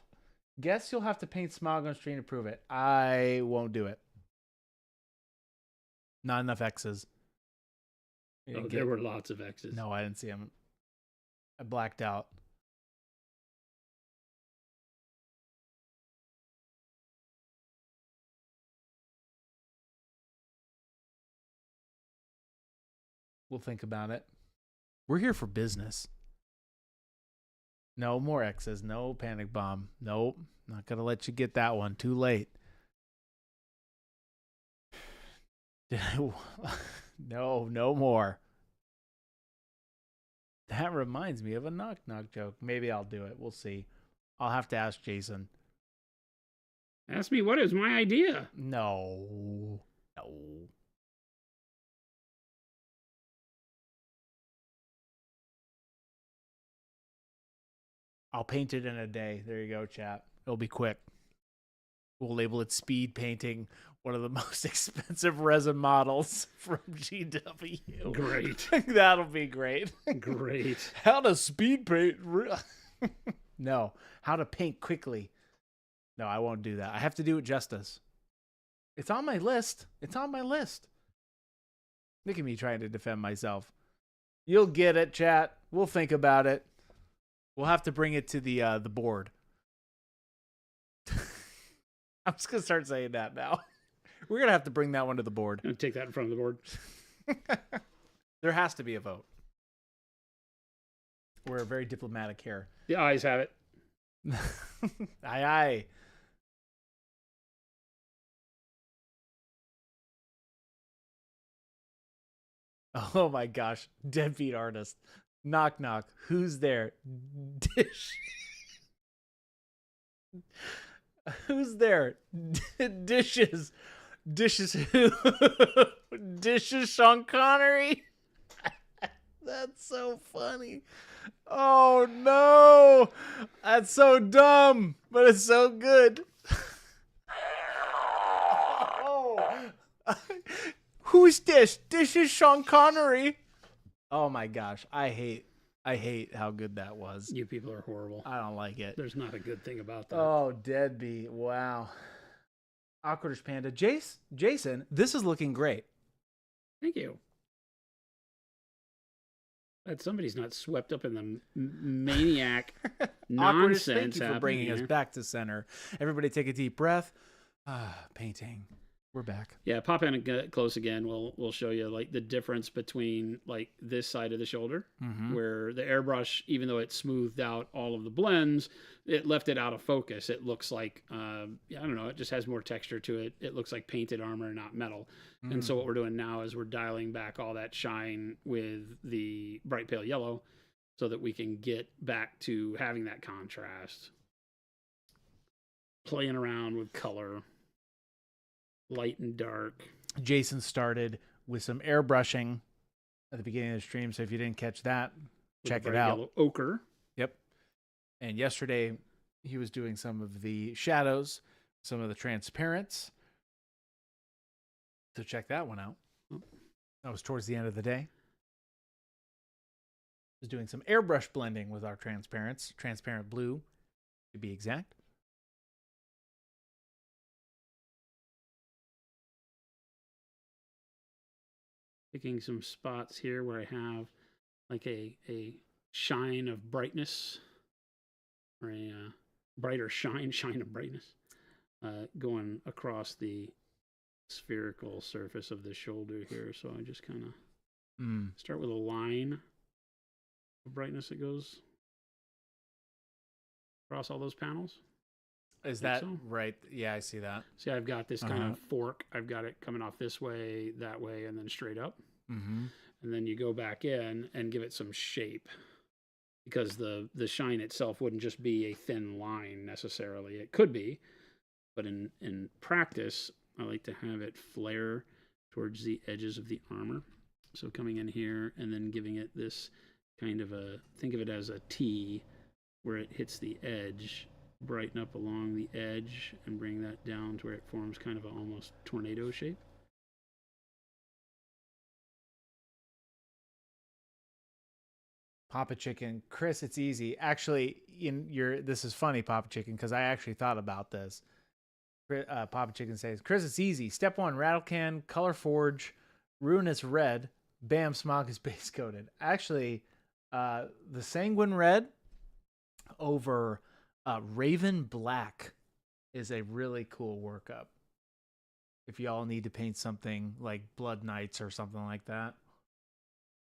Guess you'll have to paint Smaug on screen to prove it. I won't do it. Not enough X's. Oh, there were lots of X's. No, I didn't see them. I blacked out. We'll think about it. We're here for business. No more X's. No Panic Bomb. Nope. Not going to let you get that one. Too late. No more. That reminds me of a knock-knock joke. Maybe I'll do it. We'll see. I'll have to ask Jason. Ask me what is my idea. No. I'll paint it in a day. There you go, chat. It'll be quick. We'll label it speed painting, one of the most expensive resin models from GW. Great. That'll be great. Great. How to speed paint. No. How to paint quickly. No, I won't do that. I have to do it justice. It's on my list. Look at me trying to defend myself. You'll get it, chat. We'll think about it. We'll have to bring it to the board. I'm just going to start saying that now. We're going to have to bring that one to the board. I'm gonna take that in front of the board. There has to be a vote. We're very diplomatic here. The eyes have it. Aye. Oh my gosh. Deadbeat artist. Knock knock. Who's there? Dish. Who's there? Dishes. Dishes who? Dishes Sean Connery? That's so funny. Oh no. That's so dumb, but it's so good. Oh. Who's this? This is Sean Connery. Oh my gosh, I hate how good that was. You people are horrible. I don't like it. There's not a good thing about that. Oh, deadbeat! Wow. Awkwardish Panda, Jason, this is looking great. Thank you. That somebody's not swept up in the maniac Awkwardish, nonsense. thank you for happening bringing us here. back to center. Everybody, take a deep breath. Painting. We're back. Yeah, pop in and get close again. We'll show you like the difference between like this side of the shoulder, where the airbrush, even though it smoothed out all of the blends, it left it out of focus. It looks like I don't know. It just has more texture to it. It looks like painted armor, not metal. And so what we're doing now is we're dialing back all that shine with the bright pale yellow, so that we can get back to having that contrast. Playing around with color. Light and dark. Jason started with some airbrushing at the beginning of the stream, so if you didn't catch that, check it out. Yellow ochre. Yep. And yesterday he was doing some of the shadows, some of the transparents. So check that one out. That was towards the end of the day. He was doing some airbrush blending with our transparents, transparent blue to be exact. Picking some spots here where I have like a shine of brightness, or a brighter shine of brightness, going across the spherical surface of the shoulder here. So I just kind of start with a line of brightness that goes across all those panels. Is that so? Right? Yeah, I see that. See, I've got this kind of fork. I've got it coming off this way, that way, and then straight up. And then you go back in and give it some shape, because the shine itself wouldn't just be a thin line necessarily. It could be, but in practice, I like to have it flare towards the edges of the armor. So coming in here and then giving it this kind of think of it as a T where it hits the edge, brighten up along the edge and bring that down to where it forms kind of an almost tornado shape. Papa Chicken, Chris, it's easy. Actually, this is funny, Papa Chicken, because I actually thought about this. Papa Chicken says, Chris, it's easy. Step 1, rattle can, color forge, ruinous red, bam, smog is base coated. Actually, the sanguine red over raven black is a really cool workup. If y'all need to paint something like Blood Knights or something like that.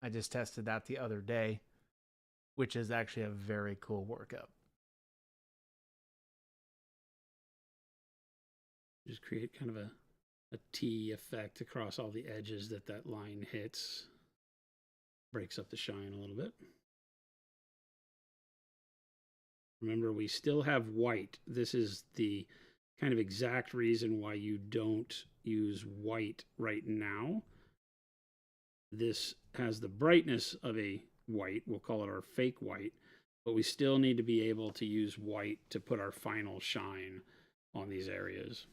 I just tested that the other day, which is actually a very cool workup. Just create kind of a T effect across all the edges that line hits. Breaks up the shine a little bit. Remember, we still have white. This is the kind of exact reason why you don't use white right now. This has the brightness of a white. We'll call it our fake white. But we still need to be able to use white to put our final shine on these areas.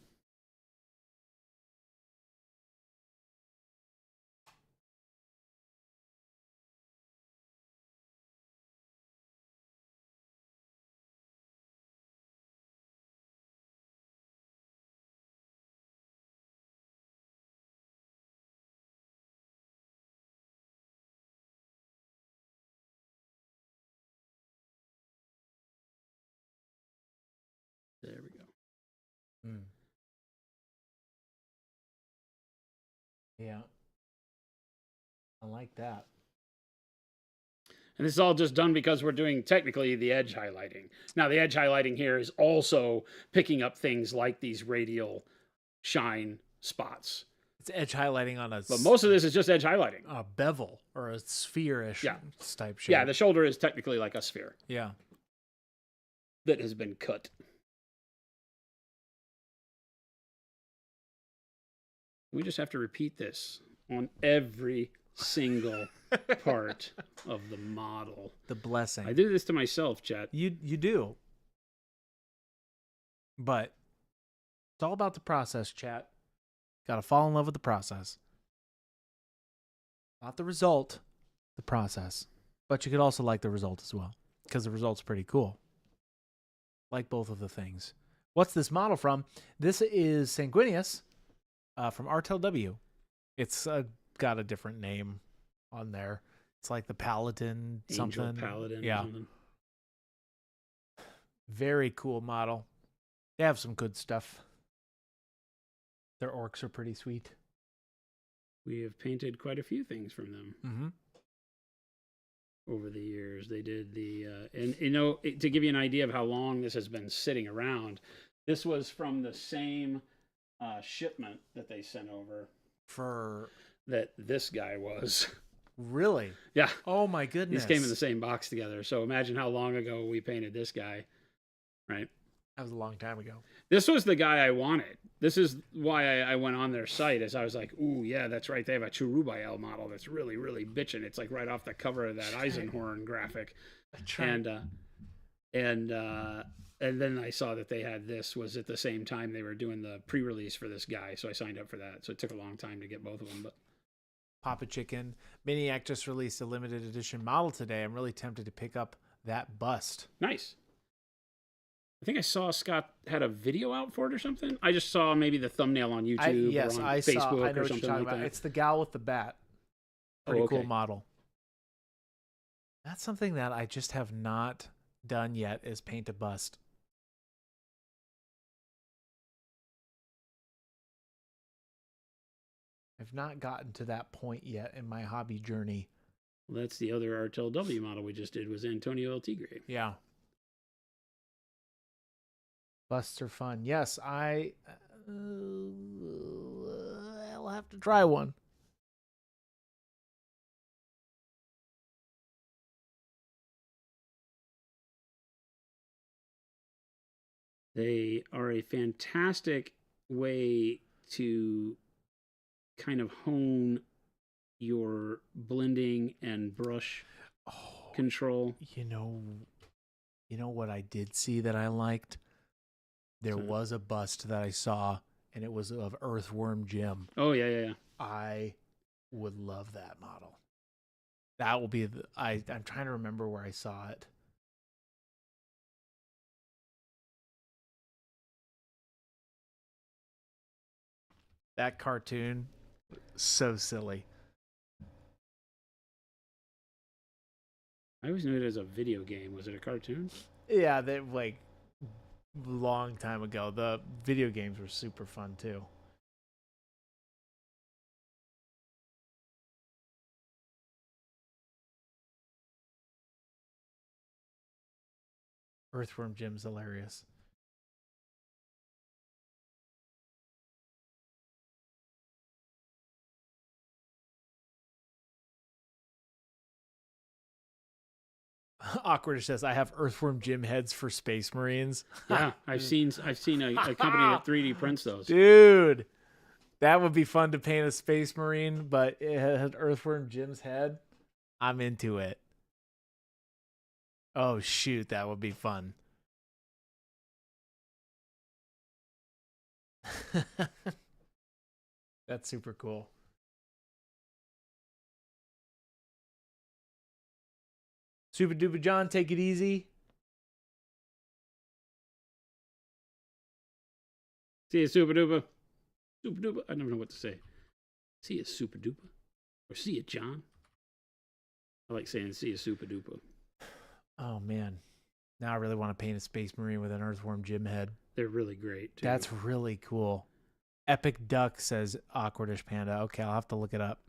There we go. Yeah. I like that. And this is all just done because we're doing technically the edge highlighting. Now, the edge highlighting here is also picking up things like these radial shine spots. It's edge highlighting on But most of this is just edge highlighting. A bevel or a sphere-ish type shape. Yeah, the shoulder is technically like a sphere. Yeah. That has been cut. We just have to repeat this on every single part of the model. The blessing. I do this to myself, chat. You do. But it's all about the process, chat. Got to fall in love with the process. Not the result. the process. But you could also like the result as well, because the result's pretty cool. Like both of the things. What's this model from? This is Sanguinius from RTLW. It's got a different name on there. It's like the Paladin something. Angel Paladin yeah. or something. Very cool model. They have some good stuff. Their orcs are pretty sweet. We have painted quite a few things from them. Mm-hmm. Over the years. They did the and to give you an idea of how long this has been sitting around, this was from the same shipment that they sent over For that this guy was. really? Yeah. Oh my goodness. These came in the same box together. So imagine how long ago we painted this guy, right? That was a long time ago. This was the guy I wanted. This is why I went on their site, as I was like, ooh, yeah, that's right. They have a Cherubael model that's really, really bitching. It's like right off the cover of that Eisenhorn graphic. And then I saw that they had this was at the same time they were doing the pre-release for this guy. So I signed up for that. So it took a long time to get both of them. But Papa Chicken. Maniac just released a limited edition model today. I'm really tempted to pick up that bust. nice. I think I saw Scott had a video out for it or something. I just saw maybe the thumbnail on YouTube or on I Facebook saw. I know or what you're something talking like about. that. It's the gal with the bat. Pretty cool okay. model. That's something that I just have not done yet is paint a bust. I've not gotten to that point yet in my hobby journey. Well, that's the other RTLW model we just did was Antonio El Tigre. Yeah. Busts are fun. Yes, I'll have to try one. They are a fantastic way to kind of hone your blending and brush control. You know what I did see that I liked? There was a bust that I saw, and it was of Earthworm Jim. Oh, yeah. I would love that model. That will be I'm trying to remember where I saw it. That cartoon, so silly. I always knew it as a video game. Was it a cartoon? Yeah, they like long time ago. The video games were super fun too. Earthworm Jim's hilarious. Awkward says, I have Earthworm Jim heads for Space Marines. Yeah, I've seen a company that 3D prints those. Dude, that would be fun to paint a Space Marine, but it had Earthworm Jim's head. I'm into it. Oh, shoot, that would be fun. That's super cool. Super Duper John, take it easy. See you, super duper. Super duper. I never know what to say. See you, super duper. Or see you, John. I like saying see you, super duper. Oh, man. Now I really want to paint a Space Marine with an Earthworm Jim head. They're really great, too. That's really cool. Epic Duck says Awkwardish Panda. Okay, I'll have to look it up.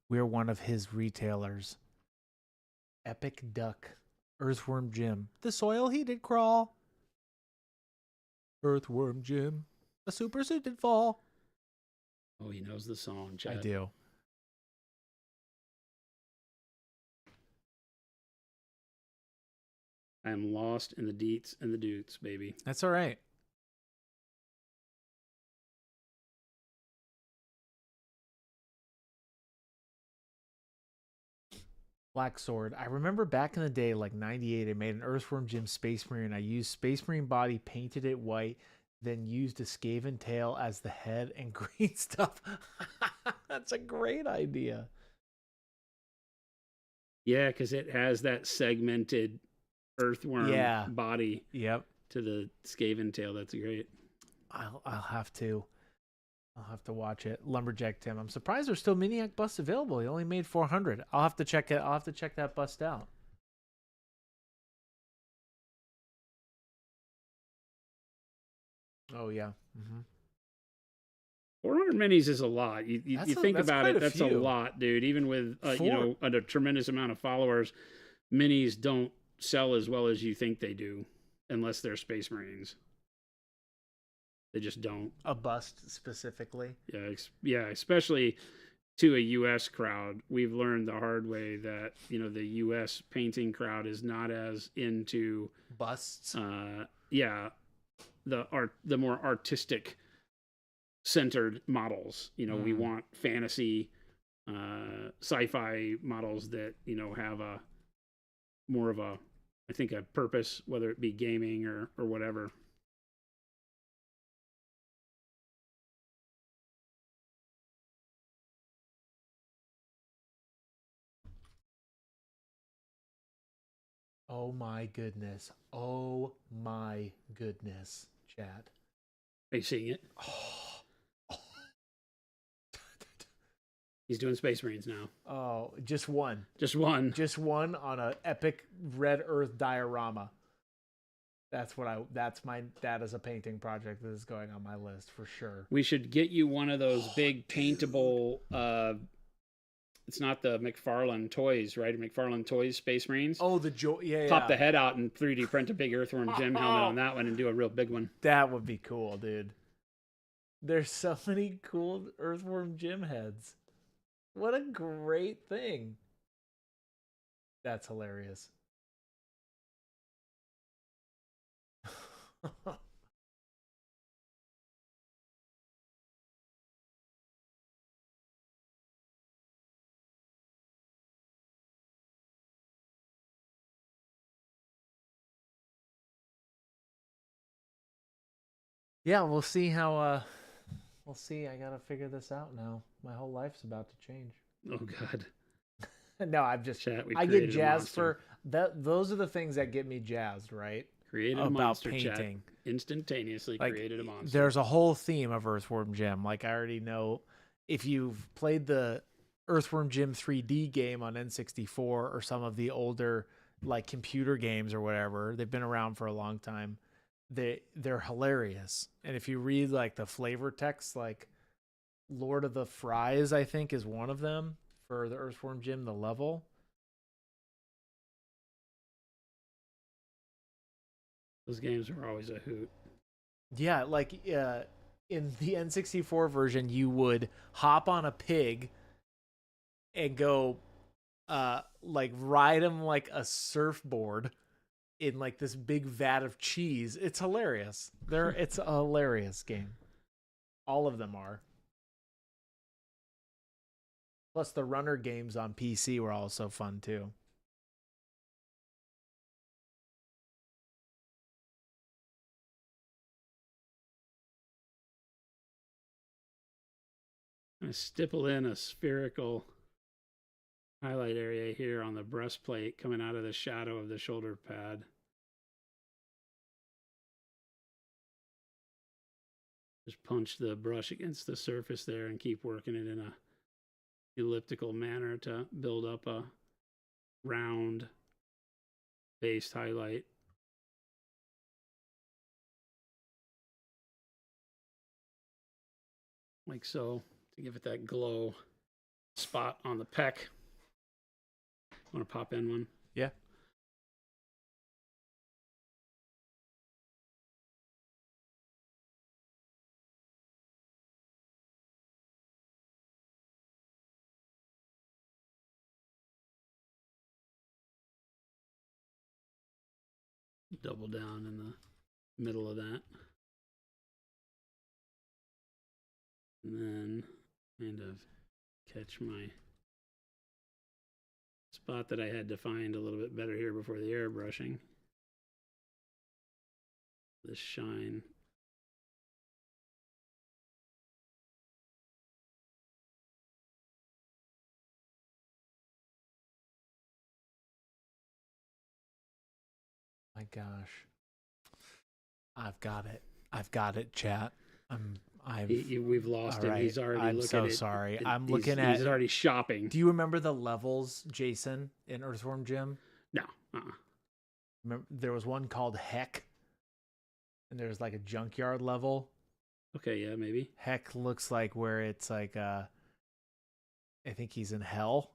We're one of his retailers. Epic Duck. Earthworm Jim. The soil he did crawl. Earthworm Jim. The super suit did fall. Oh, he knows the song, Chad. I do. I am lost in the deets and the doots, baby. That's all right. Black Sword. I remember back in the day, like 98, I made an Earthworm Jim Space Marine. I used Space Marine body, painted it white, then used a Skaven tail as the head and green stuff. That's a great idea. Yeah, because it has that segmented earthworm Yeah. body Yep. to the Skaven tail. That's great. I'll have to watch it. Lumberjack Tim. I'm surprised there's still Miniac busts available. He only made 400. I'll have to check it. I'll have to check that bust out. Oh yeah. 400 minis is a lot. You think that's about quite it, a that's a few. lot, dude. Even with Four- a tremendous amount of followers, minis don't sell as well as you think they do, unless they're Space Marines. They just don't. A bust specifically. Yeah, especially to a U.S. crowd. We've learned the hard way that the U.S. painting crowd is not as into Busts. the more artistic centered models. We want fantasy, sci-fi models that have a more of a, I think, a purpose, whether it be gaming or whatever. Oh my goodness. Oh my goodness, chat. Are you seeing it? Oh. He's doing Space Marines now. Oh, just one. Just one. Just one on a epic red earth diorama. That is a painting project that is going on my list for sure. We should get you one of those big paintable it's not the McFarlane Toys, right? McFarlane Toys Space Marines. Oh, yeah. Pop the head out and 3D print a big Earthworm Jim helmet on that one and do a real big one. That would be cool, dude. There's so many cool Earthworm Jim heads. What a great thing. That's hilarious. Yeah, we'll see how we'll see. I gotta figure this out now. My whole life's about to change. Oh God. No, I'm just Chat, I get jazzed for that. Those are the things that get me jazzed, right? Created a About monster, painting. Chat. Instantaneously created a monster. There's a whole theme of Earthworm Jim. Like I already know, if you've played the Earthworm Jim 3D game on N64 or some of the older like computer games or whatever, they've been around for a long time. They're hilarious. And if you read like the flavor text, like Lord of the Fries, I think is one of them for the Earthworm Jim, the level. Those games were always a hoot. Yeah, like in the N64 version, you would hop on a pig and go like ride him like a surfboard in like this big vat of cheese. It's hilarious. It's a hilarious game. All of them are. Plus the runner games on PC were also fun too. I'm gonna stipple in a spherical highlight area here on the breastplate coming out of the shadow of the shoulder pad. Just punch the brush against the surface there and keep working it in a elliptical manner to build up a round based highlight. Like so, to give it that glow spot on the pec. Want to pop in one? Yeah. Double down in the middle of that. And then kind of catch my spot that I had defined a little bit better here before the airbrushing. This shine. my gosh. I've got it. I've got it, chat. We've lost him. Right. He's already I'm looking so at sorry. it. I'm looking at. He's already shopping. Do you remember the levels, Jason, in Earthworm Jim? No. Remember, there was one called Heck, and there's like a junkyard level. Okay, yeah, maybe. Heck looks like where it's like I think he's in hell.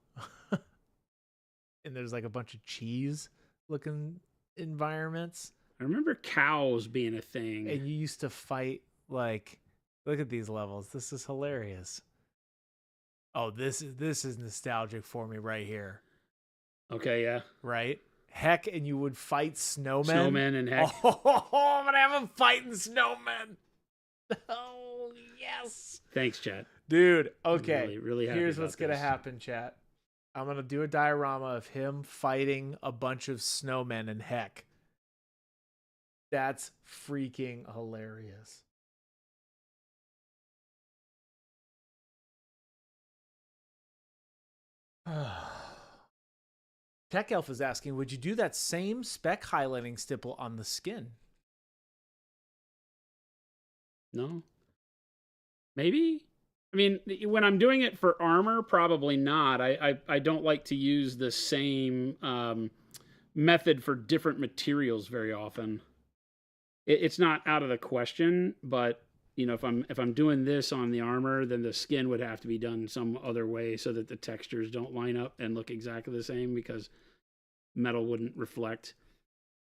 And there's like a bunch of cheese looking environments. I remember cows being a thing. And you used to fight like, look at these levels. This is hilarious. Oh, this is nostalgic for me right here. Okay, yeah. Right? Heck, and you would fight snowmen. Snowmen and Heck. Oh, I'm gonna have them fighting snowmen. Oh, yes. Thanks, Chad. Dude, okay. Really, really happy Here's about what's going to this. happen, chat. I'm going to do a diorama of him fighting a bunch of snowmen in Heck. That's freaking hilarious. Tech Elf is asking, would you do that same spec highlighting stipple on the skin? No. Maybe? I mean, when I'm doing it for armor, probably not. I don't like to use the same method for different materials very often. It's not out of the question, but you know, if I'm doing this on the armor, then the skin would have to be done some other way so that the textures don't line up and look exactly the same, because metal wouldn't reflect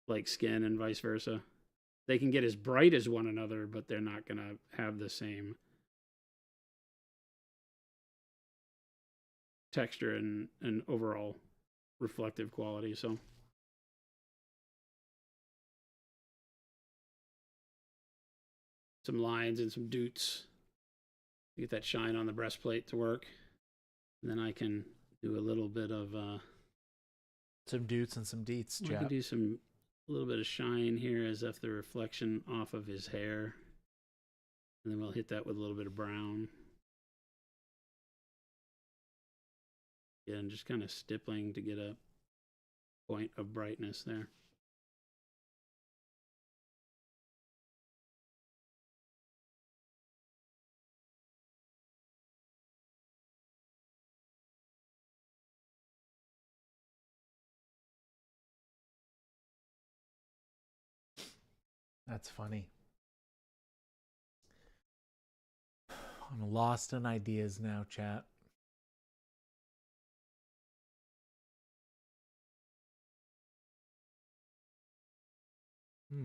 like skin and vice versa. They can get as bright as one another, but they're not going to have the same texture and overall reflective quality. So some lines and some doots to get that shine on the breastplate to work. And then I can do a little bit of some doots and some deets, I can do a little bit of shine here as if the reflection off of his hair. And then we'll hit that with a little bit of brown. Yeah, and just kind of stippling to get a point of brightness there. That's funny. I'm lost in ideas now, chat. So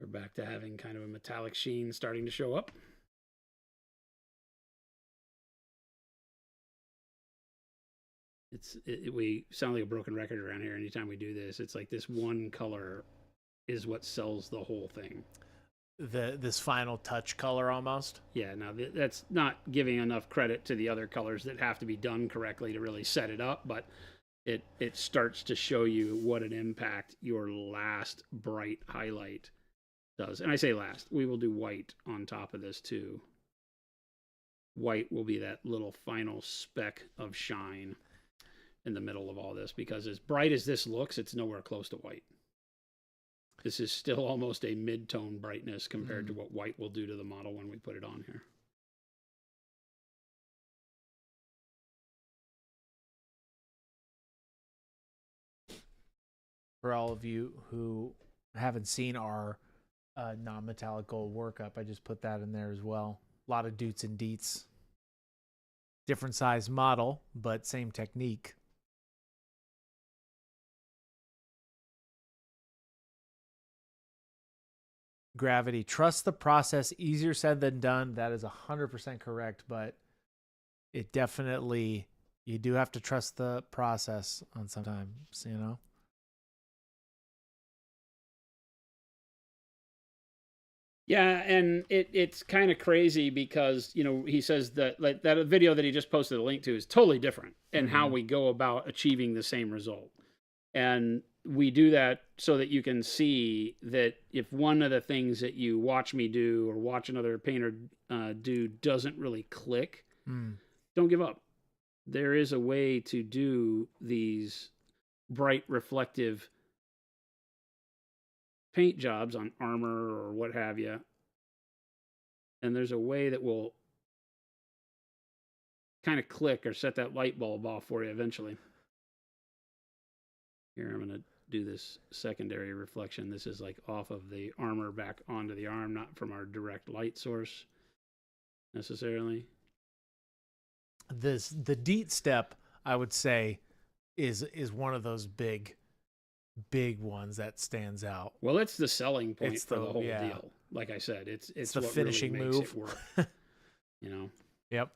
we're back to having kind of a metallic sheen starting to show up. We sound like a broken record around here anytime we do this. It's like this one color is what sells the whole thing. This final touch color almost. Yeah, now that's not giving enough credit to the other colors that have to be done correctly to really set it up, but it starts to show you what an impact your last bright highlight does. And I say last, we will do white on top of this too. White will be that little final speck of shine in the middle of all this, because as bright as this looks, it's nowhere close to white. This is still almost a mid-tone brightness compared to what white will do to the model when we put it on here. For all of you who haven't seen our non-metallic gold workup, I just put that in there as well. A lot of doots and deets. Different size model, but same technique. Gravity. Trust the process. Easier said than done. That is 100% correct, but it definitely, you do have to trust the process on sometimes, you know? Yeah, and it's kind of crazy because, you know, he says that like that video that he just posted a link to is totally different in how we go about achieving the same result. And we do that so that you can see that if one of the things that you watch me do or watch another painter do doesn't really click, don't give up. there is a way to do these bright reflective paint jobs on armor or what have you. And there's a way that will kind of click or set that light bulb off for you eventually. Here, I'm going to do this secondary reflection. This is like off of the armor back onto the arm, not from our direct light source necessarily. The DEET step, I would say, is one of those big ones that stands out. Well, it's the selling point It's for the- the whole yeah. deal. Like I said, it's the what finishing really makes move. it work. You know, Yep.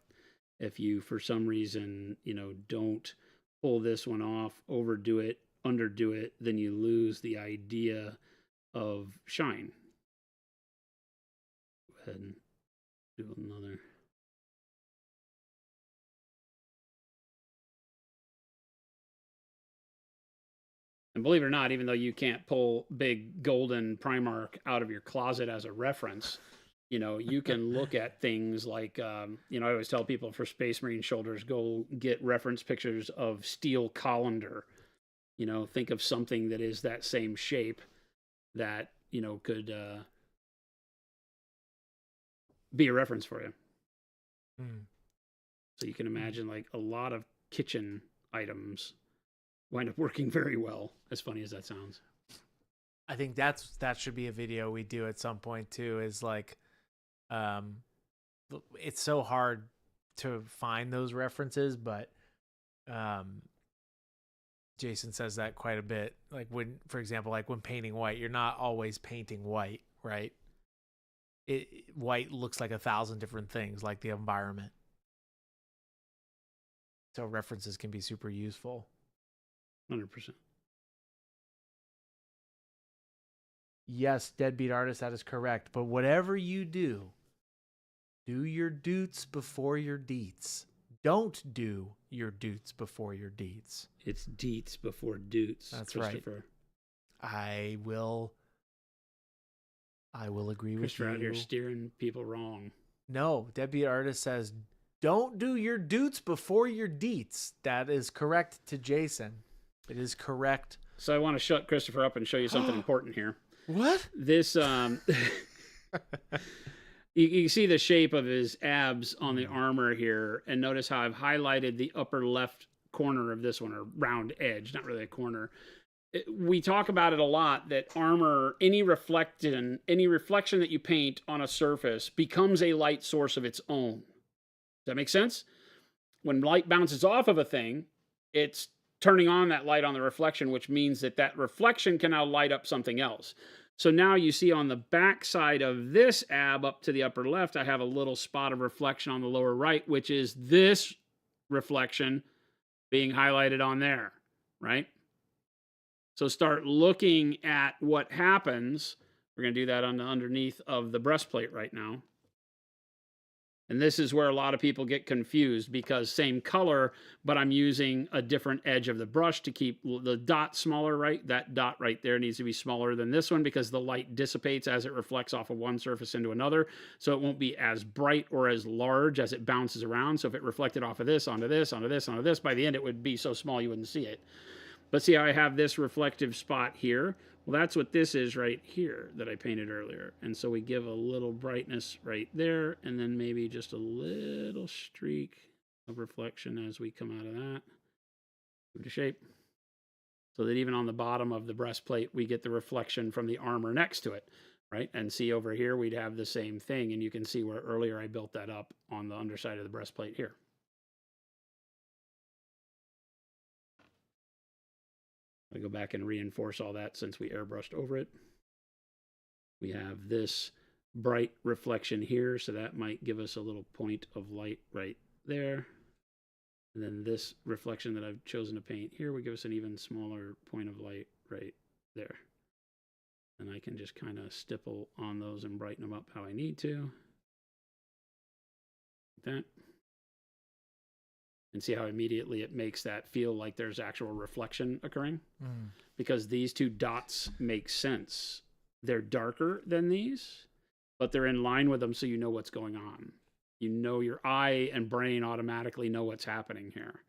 if you for some reason, you know, don't pull this one off, overdo it, underdo it, then you lose the idea of shine. Go ahead and do another. And believe it or not, even though you can't pull big golden Primark out of your closet as a reference, you know, you can look at things like, you know, I always tell people for Space Marine shoulders, go get reference pictures of steel colander. You know, think of something that is that same shape that, you know, could be a reference for you. So you can imagine like a lot of kitchen items wind up working very well, as funny as that sounds. I think that should be a video we do at some point too, is like, it's so hard to find those references, but Jason says that quite a bit. Like when, for example, like when painting white, you're not always painting white, right? White looks like 1,000 different things, like the environment. So references can be super useful. 100%. Yes, deadbeat artist, that is correct. But whatever you do your doots before your deets. Don't do your doots before your deets. It's deets before doots. That's right. I will agree with Christopher you. out here steering people wrong. No, deadbeat artist says, don't do your doots before your deets. That is correct to Jason. It is correct. So I want to shut Christopher up and show you something important here. What? This, you see the shape of his abs on the armor here, and notice how I've highlighted the upper left corner of this one, or round edge, not really a corner. We talk about it a lot, that armor, any reflection that you paint on a surface becomes a light source of its own. Does that make sense? When light bounces off of a thing, it's turning on that light on the reflection, which means that that reflection can now light up something else. So now you see on the back side of this ab up to the upper left, I have a little spot of reflection on the lower right, which is this reflection being highlighted on there, right? So start looking at what happens. We're going to do that on the underneath of the breastplate right now. And this is where a lot of people get confused, because same color, but I'm using a different edge of the brush to keep the dot smaller, right? That dot right there needs to be smaller than this one, because the light dissipates as it reflects off of one surface into another. So it won't be as bright or as large as it bounces around. So if it reflected off of this, onto this, onto this, onto this, by the end it would be so small you wouldn't see it. But see how I have this reflective spot here? Well, that's what this is right here that I painted earlier. And so we give a little brightness right there, and then maybe just a little streak of reflection as we come out of that. Move to shape. So that even on the bottom of the breastplate, we get the reflection from the armor next to it, right? And see over here, we'd have the same thing. And you can see where earlier I built that up on the underside of the breastplate here. I go back and reinforce all that since we airbrushed over it. We have this bright reflection here, so that might give us a little point of light right there. And then this reflection that I've chosen to paint here would give us an even smaller point of light right there. And I can just kind of stipple on those and brighten them up how I need to. Like that. And see how immediately it makes that feel like there's actual reflection occurring? Because these two dots make sense. They're darker than these, but they're in line with them, so you know what's going on. You know, your eye and brain automatically know what's happening here.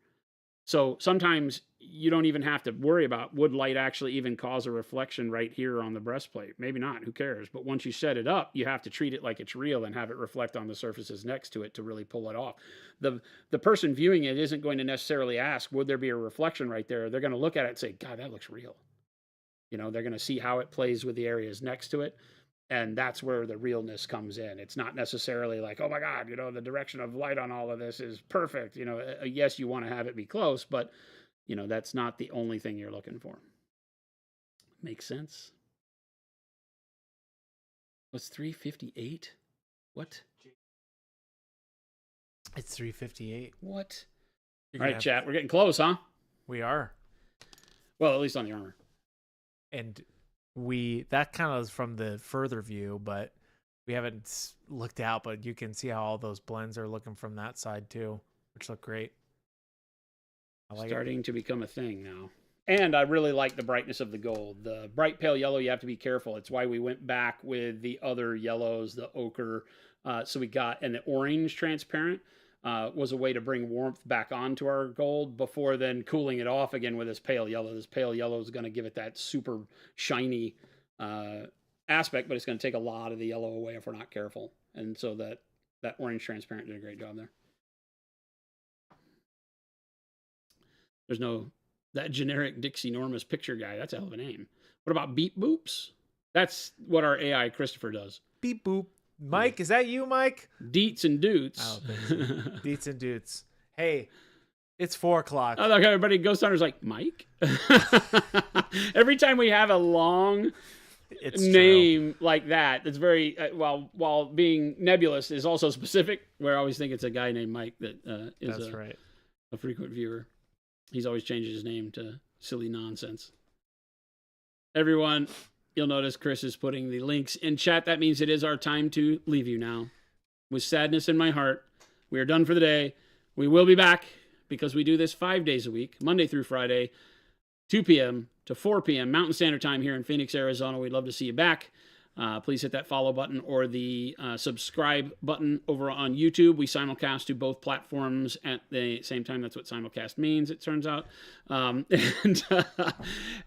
So sometimes you don't even have to worry about, would light actually even cause a reflection right here on the breastplate? Maybe not, who cares? But once you set it up, you have to treat it like it's real and have it reflect on the surfaces next to it to really pull it off. The person viewing it isn't going to necessarily ask, would there be a reflection right there? They're going to look at it and say, God, that looks real. You know, they're going to see how it plays with the areas next to it. And that's where the realness comes in. It's not necessarily like, oh my God, you know, the direction of light on all of this is perfect. You know, yes, you want to have it be close, but, you know, that's not the only thing you're looking for. Makes sense? Was 358? What? It's 3:58. What? You're All gonna right, have- chat. We're getting close, huh? We are. Well, at least on the armor. And that kind of is from the further view, but we haven't looked out, but you can see how all those blends are looking from that side too, which look great. I like Starting to become a thing now. And I really like the brightness of the gold. The bright pale yellow, you have to be careful. It's why we went back with the other yellows, the ochre. So we got, and the orange transparent was a way to bring warmth back onto our gold before then cooling it off again with this pale yellow. This pale yellow is going to give it that super shiny aspect, but it's going to take a lot of the yellow away if we're not careful. And so that orange transparent did a great job there. There's no, that generic Dixie Normus picture guy. That's a hell of a name. What about beep boops? That's what our AI Christopher does. beep boop. Mike, is that you, Mike? Deets and Doots. Oh, Deets and Doots. Hey, it's 4:00. Oh, look, everybody, Ghost Hunter's like, Mike? Every time we have a long name like that, that's very, while being nebulous is also specific, where I always think it's a guy named Mike that is That's right. a frequent viewer. He's always changing his name to silly nonsense. Everyone, you'll notice Chris is putting the links in chat. That means it is our time to leave you now. With sadness in my heart, we are done for the day. We will be back because we do this 5 days a week, Monday through Friday, 2 p.m. to 4 p.m. Mountain Standard Time here in Phoenix, Arizona. We'd love to see you back. Please hit that follow button or the subscribe button over on YouTube. We simulcast to both platforms at the same time. That's what simulcast means, it turns out. And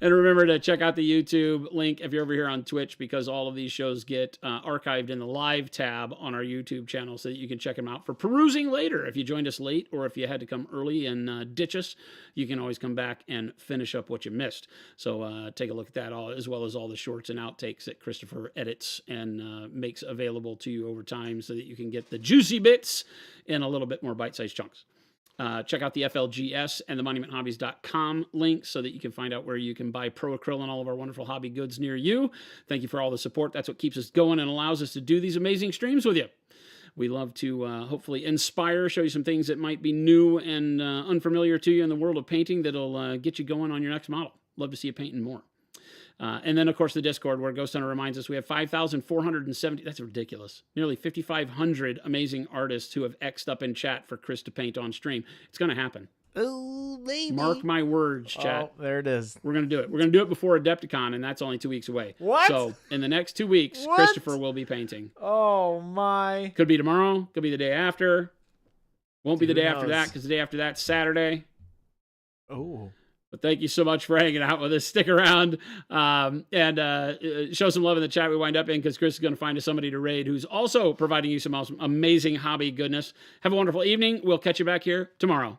remember to check out the YouTube link if you're over here on Twitch, because all of these shows get archived in the live tab on our YouTube channel so that you can check them out for perusing later. If you joined us late or if you had to come early and ditch us, you can always come back and finish up what you missed. So take a look at that, as well as all the shorts and outtakes that Christopher edits and makes available to you over time so that you can get the juicy bits in a little bit more bite-sized chunks. Check out the FLGS and the monumenthobbies.com links so that you can find out where you can buy pro acryl and all of our wonderful hobby goods near you. Thank you for all the support. That's what keeps us going and allows us to do these amazing streams with you. We love to hopefully inspire, show you some things that might be new and unfamiliar to you in the world of painting that'll get you going on your next model. Love to see you painting more. And then, of course, the Discord, where Ghost Hunter reminds us we have 5,470. That's ridiculous. Nearly 5,500 amazing artists who have X'd up in chat for Chris to paint on stream. It's going to happen. Oh, baby. Mark my words, chat. Oh, there it is. We're going to do it. We're going to do it before Adepticon, and that's only 2 weeks away. What? So, in the next 2 weeks, What? Christopher will be painting. Oh, my. Could be tomorrow. Could be the day after. Won't be the day after knows? that, because the day after that's Saturday. Oh. But thank you so much for hanging out with us. Stick around and show some love in the chat we wind up in, because Chris is going to find us somebody to raid who's also providing you some awesome, amazing hobby goodness. Have a wonderful evening. We'll catch you back here tomorrow.